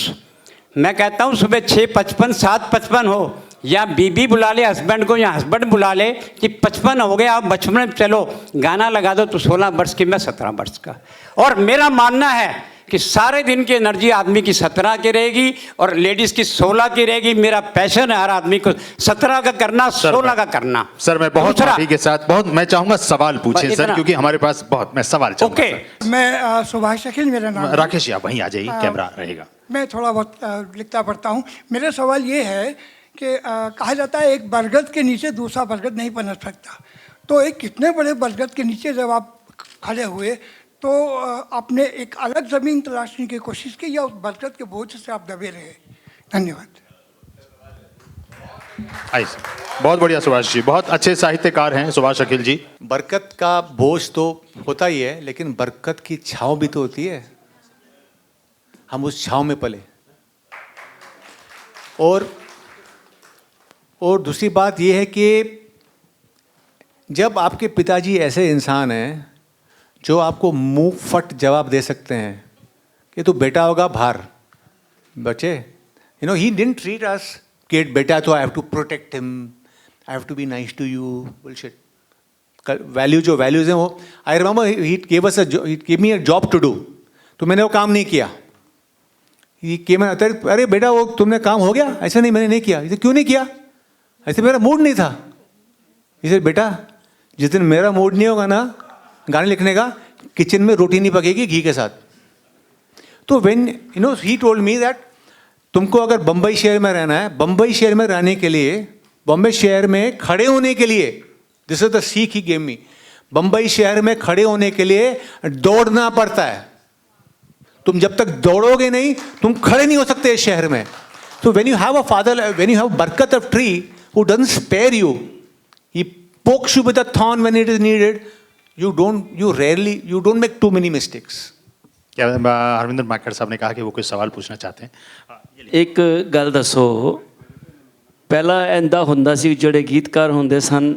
मैं कहता हूँ सुबह 6:55 7:55 हो, या बीबी बुला ले हस्बैंड को, या हस्बैंड बुला ले कि 55 हो गया, आप बचपन में चलो गाना लगा दो। तो 16 वर्ष की, मैं 17 वर्ष का। और मेरा मानना है कि सारे दिन की एनर्जी आदमी की 17 की रहेगी और लेडीज़ की 16 की रहेगी। मेरा पैशन है हर आदमी को 17 का करना, 16 का करना। सर मैं बहुत माफी के साथ मैं चाहूंगा सवाल पूछें सर, क्योंकि हमारे पास मैं सवाल चाहूंगा। ओके, मैं सुभाष शकील मेरा नाम है। राकेश जी आप वहीं आ जाइए, कैमरा रहेगा। मैं थोड़ा बहुत लिखता पढ़ता हूँ। मेरा सवाल ये है कि कहा जाता है एक बरगद के नीचे दूसरा बरगद नहीं पनप सकता। तो एक कितने बड़े बरगद के नीचे जब आप खड़े हुए तो आपने एक अलग ज़मीन तलाशने की कोशिश की, या उस बरगद के बोझ से आप दबे रहे? धन्यवाद। बहुत बढ़िया सुभाष जी, बहुत अच्छे साहित्यकार हैं सुभाष शकील जी। बरकत का बोझ तो होता ही है, लेकिन बरकत की छाँव भी तो होती है। हम उस छाँव में पले। और दूसरी बात यह है कि जब आपके पिताजी ऐसे इंसान हैं जो आपको मुंह फट जवाब दे सकते हैं कि तू बेटा होगा बाहर, बच्चे, you know, he didn't treat us कि बेटा तो I have to protect him, I have to be nice to you, bullshit. Value जो वैल्यूज हैं वो, I remember he give me a job to do, तो मैंने वो काम नहीं किया। ये कि मैं अरे बेटा वो तुमने काम हो गया? ऐसा नहीं, मैंने नहीं किया। इसे क्यों नहीं किया? ऐसे मेरा मूड नहीं था। इसे बेटा जिस दिन मेरा मूड नहीं होगा ना गाने लिखने का, किचन में रोटी नहीं पकेगी घी के साथ। तो when you know he told me that तुमको अगर बम्बई शहर में रहना है, बम्बई शहर में रहने के लिए, बॉम्बे शहर में खड़े होने के लिए, दिस इज द सीख ही गेव मी। बंबई शहर में खड़े होने के लिए दौड़ना पड़ता है। तुम जब तक दौड़ोगे नहीं तुम खड़े नहीं हो सकते इस शहर में। तो when you have a father, when you have बरकत of tree who doesn't spare you, he pokes you with a thorn when it is needed, you don't make too many mistakes. क्या हरविंदर माकड़ साहब ने कहा कि वो कोई सवाल पूछना चाहते हैं। ਇੱਕ ਗੱਲ ਦੱਸੋ, ਪਹਿਲਾਂ ਐਂਦਾ ਹੁੰਦਾ ਸੀ ਜਿਹੜੇ ਗੀਤਕਾਰ ਹੁੰਦੇ ਸਨ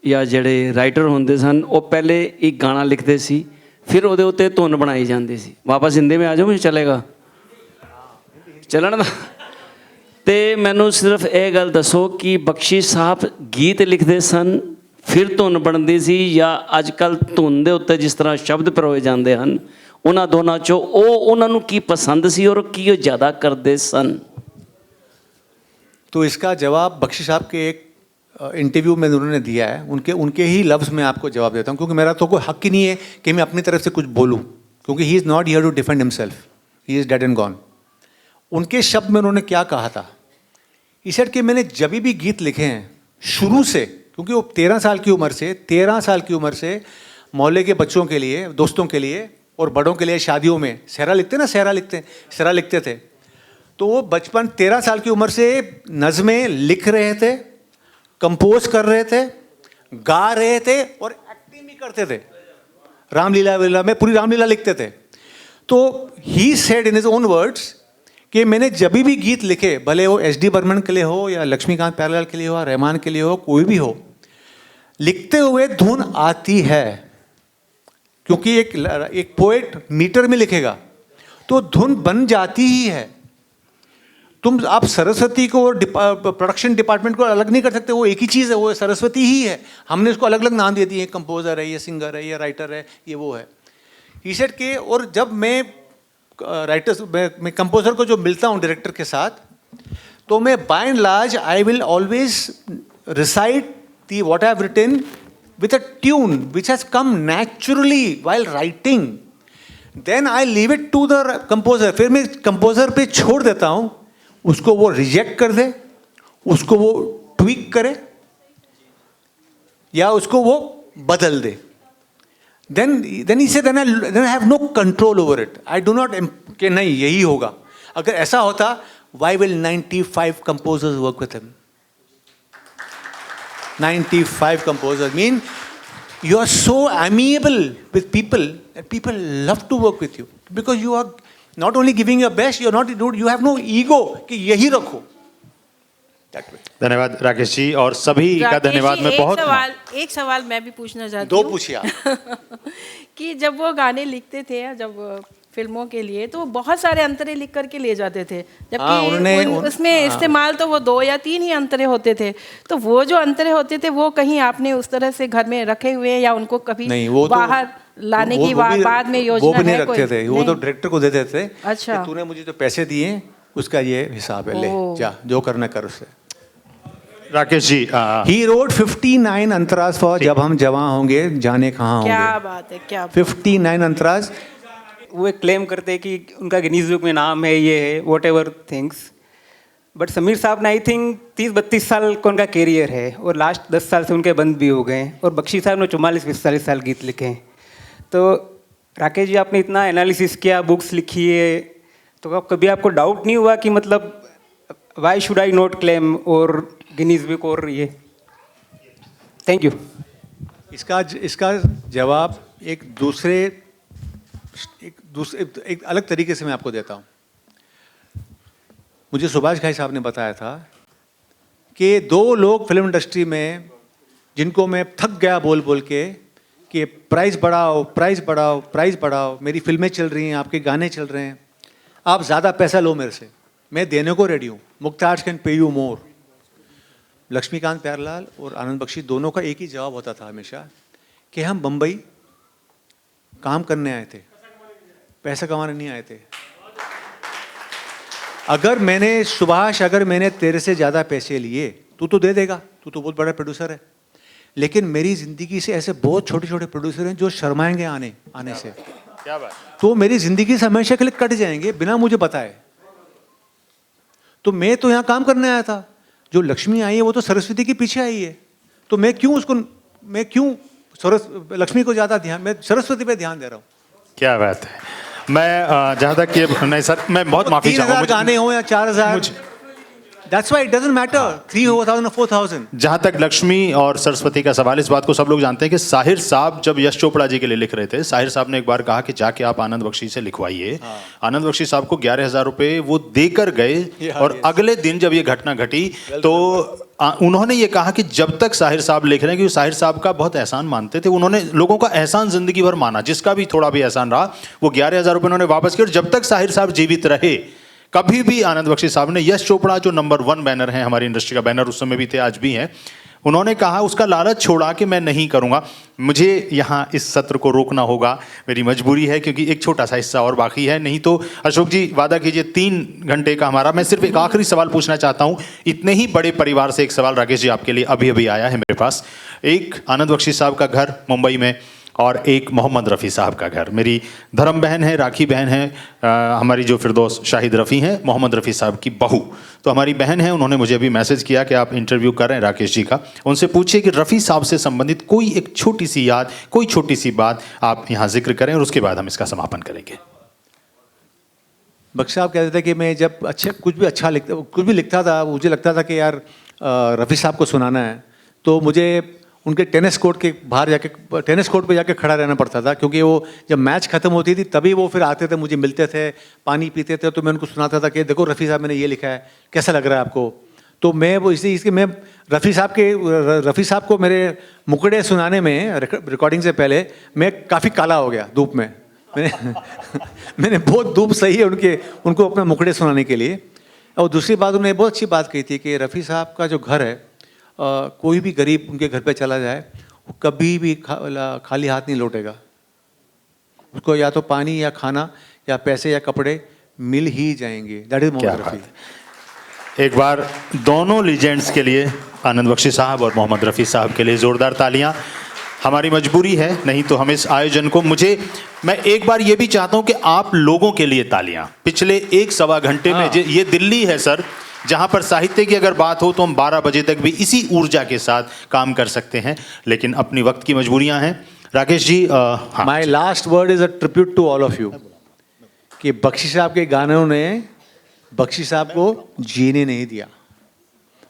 ਜਾਂ ਜਿਹੜੇ ਰਾਈਟਰ ਹੁੰਦੇ ਸਨ, ਉਹ ਪਹਿਲੇ ਇੱਕ ਗਾਣਾ ਲਿਖਦੇ ਸੀ, ਫਿਰ ਉਹਦੇ ਉੱਤੇ ਧੁਨ ਬਣਾਈ ਜਾਂਦੀ ਸੀ। ਵਾਪਸ ਹਿੰਦੀ में आ जाओ, मुझे चलेगा ਚੱਲਣ ਦਾ। ਤੇ ਮੈਨੂੰ ਸਿਰਫ ਇਹ ਗੱਲ ਦੱਸੋ ਕਿ ਬਖਸ਼ੀ ਸਾਹਿਬ ਗੀਤ ਲਿਖਦੇ ਸਨ ਫਿਰ ਧੁਨ ਬਣਦੀ ਸੀ, ਜਾਂ ਅੱਜ ਕੱਲ੍ਹ ਧੁਨ ਦੇ ਉੱਤੇ ਜਿਸ ਤਰ੍ਹਾਂ ਸ਼ਬਦ ਪਰੋਏ ਜਾਂਦੇ ਹਨ, ਉਹਨਾਂ ਦੋਨਾਂ 'ਚੋਂ ਉਹਨਾਂ ਨੂੰ ਕੀ ਪਸੰਦ ਸੀ ਔਰ ਕੀ ਉਹ ਜ਼ਿਆਦਾ ਕਰਦੇ ਸਨ? तो इसका जवाब बख्शी साहब के एक इंटरव्यू में उन्होंने दिया है, उनके ही लफ्ज़ में आपको जवाब देता हूँ, क्योंकि मेरा तो कोई हक ही नहीं है कि मैं अपनी तरफ से कुछ बोलूँ, क्योंकि he is not here to defend himself, he is dead and gone. उनके शब्द में उन्होंने क्या कहा था, ही सेड कि मैंने जब भी गीत लिखे हैं शुरू से, क्योंकि वो 13 साल की उम्र से मोहल्ले के बच्चों के लिए, दोस्तों के लिए और बड़ों के लिए शादियों में सहरा लिखते थे। तो वो बचपन 13 साल की उम्र से नज़में लिख रहे थे, कंपोज कर रहे थे, गा रहे थे और एक्टिंग भी करते थे। रामलीला में पूरी रामलीला लिखते थे। तो he said in his own words कि मैंने जब भी गीत लिखे, भले वो एस डी बर्मन के लिए हो या लक्ष्मीकांत प्यारेलाल के लिए हो, रहमान के लिए हो, कोई भी हो, लिखते हुए धुन आती है, क्योंकि एक पोएट मीटर में लिखेगा तो धुन बन जाती ही है। आप सरस्वती को और प्रोडक्शन डिपार्टमेंट को अलग नहीं कर सकते, वो एक ही चीज़ है, वो सरस्वती ही है। हमने उसको अलग अलग नाम दे दिए, कंपोजर है, ये सिंगर है, ये राइटर है, ये वो है। ही सेड के, और जब मैं मैं कंपोजर को जो मिलता हूँ डायरेक्टर के साथ, तो मैं by and large I will always recite the what I have written with a tune which has come naturally while writing, then I leave it to the composer. फिर मैं कंपोजर पे छोड़ देता हूँ, उसको वो रिजेक्ट कर दे, उसको वो ट्वीक करे या उसको वो बदल दे। then he said then I have no control over it. I do not कि नहीं यही होगा। अगर ऐसा होता, why will 95 composers work with him? 95 composers mean you are so amiable with people that people love to work with you, because you are not only giving your best, you have no ego कि यही रखो। धन्यवाद राकेश जी, और सभी का धन्यवाद। मैं बहुत एक सवाल मैं भी पूछना चाहती हूँ। दो पूछिए आप। कि जब वो गाने लिखते थे, जब फिल्मों के लिए, तो बहुत सारे अंतरे लिख करके ले जाते थे, जबकि उसमें इस्तेमाल तो वो 2 या 3 ही अंतरे होते थे। तो वो जो अंतरे होते थे वो कहीं आपने उस तरह से घर में रखे हुए हैं या उनको कभी नहीं, वो बाहर तो, लाने की बाद में योजना वो भी नहीं है रखते थे, वो तो डायरेक्टर को देते थे। अच्छा, तूने मुझे जो पैसे दिए उसका ये हिसाब है, ले जा, जो करना कर उससे। राकेश जी, ही रोड 59 अंतराज फॉर जब हम जवां होंगे जाने कहाँ होंगे। क्या बात है, क्या 59 अंतराज। वो एक क्लेम करते हैं कि उनका गिनीज बुक में नाम है, ये है, what ever things. But Sameer साहब ने आई थिंक 30-32 साल का उनका कैरियर है, और लास्ट 10 साल से उनके बंद भी हो गए हैं, और बख्शी साहब ने 44-45 साल गीत लिखे हैं। तो राकेश जी, आपने इतना एनालिसिस किया, बुक्स लिखी है, तो कभी आपको डाउट नहीं हुआ कि मतलब why should I not claim और गिनीज बुक और ये? Thank you. इसका जवाब एक अलग तरीके से मैं आपको देता हूँ। मुझे सुभाष घाई साहब ने बताया था कि 2 लोग फिल्म इंडस्ट्री में जिनको मैं थक गया बोल बोल के कि प्राइस बढ़ाओ, प्राइस बढ़ाओ, प्राइस बढ़ाओ, मेरी फिल्में चल रही हैं, आपके गाने चल रहे हैं, आप ज़्यादा पैसा लो मेरे से, मैं देने को रेडी हूँ, Mukta's can pay you more. Laxmikant Pyarelal और आनंद बख्शी दोनों का एक ही जवाब होता था हमेशा कि हम बम्बई काम करने आए थे, पैसा कमाने नहीं आए थे। अगर मैंने तेरे से ज़्यादा पैसे लिए, तू तो दे देगा, तू तो बहुत बड़ा प्रोड्यूसर है, लेकिन मेरी ज़िंदगी से ऐसे बहुत छोटे छोटे प्रोड्यूसर हैं जो शर्माएंगे आने से। क्या बात? तो मेरी ज़िंदगी से हमेशा के लिए कट जाएंगे बिना मुझे बताए। तो मैं तो यहाँ काम करने आया था, जो लक्ष्मी आई है वो तो सरस्वती के पीछे आई है, तो मैं क्यों लक्ष्मी को ज़्यादा ध्यान, मैं सरस्वती पे ध्यान दे रहा हूँ। क्या बात है। मैं जहाँ तक कि नहीं सर, मैं बहुत माफ़ी 3,000 गाने हो या 4,000, That's why it doesn't matter 3,000 or 4,000। जहाँ तक लक्ष्मी और सरस्वती का सवाल, इस बात को सब लोग जानते हैं कि साहिर साहब जब यश चोपड़ा जी के लिए लिख रहे थे, साहिर साहब ने एक बार कहा कि जाके आप आनंद बख्शी से लिखवाइए। आनंद बख्शी साहब को 11,000 रुपये वो देकर गए और अगले दिन जब ये घटना घटी तो उन्होंने ये कहा कि जब तक साहिर साहब लिख रहे हैं, क्योंकि साहिर साहब का बहुत एहसान मानते थे, उन्होंने लोगों का एहसान जिंदगी भर माना, जिसका भी थोड़ा भी एहसान रहा वो 11,000 रुपये उन्होंने वापस किए। और जब तक साहिर साहब जीवित रहे कभी भी आनंद बख्शी साहब ने यश चोपड़ा जो नंबर 1 बैनर है हमारी इंडस्ट्री का बैनर, उस समय भी थे आज भी हैं, उन्होंने कहा उसका लालच छोड़ा कि मैं नहीं करूंगा। मुझे यहाँ इस सत्र को रोकना होगा, मेरी मजबूरी है, क्योंकि एक छोटा सा हिस्सा और बाकी है। नहीं तो अशोक जी वादा कीजिए 3 घंटे का हमारा। मैं सिर्फ एक आखिरी सवाल पूछना चाहता हूँ, इतने ही बड़े परिवार से एक सवाल राकेश जी आपके लिए अभी अभी आया है मेरे पास। एक आनंद बख्शी साहब का घर मुंबई में और एक मोहम्मद रफ़ी साहब का घर। मेरी धर्म बहन है, राखी बहन है, हमारी जो फिरदौस शाहिद रफ़ी हैं, मोहम्मद रफ़ी साहब की बहू तो हमारी बहन है। उन्होंने मुझे अभी मैसेज किया कि आप इंटरव्यू कर रहे हैं राकेश जी का, उनसे पूछिए कि रफ़ी साहब से संबंधित कोई एक छोटी सी याद, कोई छोटी सी बात आप यहाँ जिक्र करें और उसके बाद हम इसका समापन करेंगे। बख्शी साहब कहते थे कि मैं जब कुछ भी लिखता था, मुझे लगता था कि यार रफ़ी साहब को सुनाना है, तो मुझे उनके टेनिस कोर्ट पे जाके खड़ा रहना पड़ता था, क्योंकि वो जब मैच ख़त्म होती थी तभी वो फिर आते थे, मुझे मिलते थे, पानी पीते थे, तो मैं उनको सुनाता था कि देखो रफ़ी साहब मैंने ये लिखा है, कैसा लग रहा है आपको। तो मैं वो इसलिए मैं रफ़ी साहब को मेरे मुकड़े सुनाने में रिकॉर्डिंग से पहले मैं काफ़ी काला हो गया धूप में। मैंने बहुत धूप सही है उनको अपना मुकड़े सुनाने के लिए। और दूसरी बात उन्होंने बहुत अच्छी बात कही थी कि रफ़ी साहब का जो घर है, कोई भी गरीब उनके घर पे चला जाए वो कभी भी खाली हाथ नहीं लौटेगा, उसको या तो पानी या खाना या पैसे या कपड़े मिल ही जाएंगे। That is Mohammed Rafi. एक बार दोनों लीजेंड्स के लिए, आनंद बख्शी साहब और मोहम्मद रफ़ी साहब के लिए जोरदार तालियां। हमारी मजबूरी है, नहीं तो हम इस आयोजन को, मैं एक बार ये भी चाहता हूं कि आप लोगों के लिए तालियां। पिछले 1-1.25 घंटे में ये दिल्ली है सर, जहां पर साहित्य की अगर बात हो तो हम 12 बजे तक भी इसी ऊर्जा के साथ काम कर सकते हैं, लेकिन अपनी वक्त की मजबूरियां हैं। Rakesh ji, my last word is a tribute to all of you कि बख्शी साहब के गानों ने बख्शी साहब को जीने नहीं दिया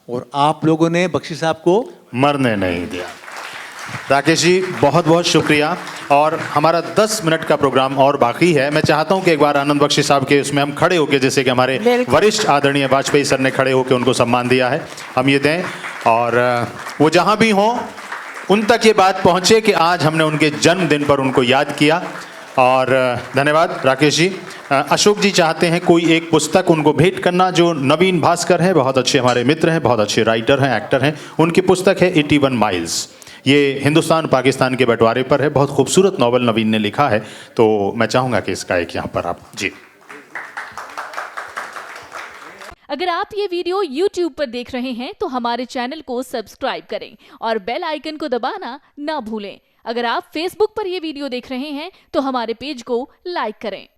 और आप लोगों ने बख्शी साहब को मरने नहीं दिया। राकेश जी बहुत बहुत शुक्रिया। और हमारा 10 मिनट का प्रोग्राम और बाकी है। मैं चाहता हूं कि एक बार आनंद बख्शी साहब के उसमें हम खड़े होकर, जैसे कि हमारे वरिष्ठ आदरणीय वाजपेयी सर ने खड़े होकर उनको सम्मान दिया है, हम ये दें और वो जहां भी हों उन तक ये बात पहुंचे कि आज हमने उनके जन्मदिन पर उनको याद किया। और धन्यवाद राकेश जी। अशोक जी चाहते हैं कोई एक पुस्तक उनको भेंट करना, जो नवीन भास्कर हैं, बहुत अच्छे हमारे मित्र हैं, बहुत अच्छे राइटर हैं, एक्टर हैं। उनकी पुस्तक है 81 माइल्स, ये हिंदुस्तान पाकिस्तान के बंटवारे पर है। बहुत खूबसूरत नॉवल नवीन ने लिखा है, तो मैं चाहूँगा कि इसका एक यहाँ पर आप जी। अगर आप ये वीडियो YouTube पर देख रहे हैं तो हमारे चैनल को सब्सक्राइब करें और बेल आइकन को दबाना ना भूलें। अगर आप Facebook पर ये वीडियो देख रहे हैं तो हमारे पेज को लाइक करें।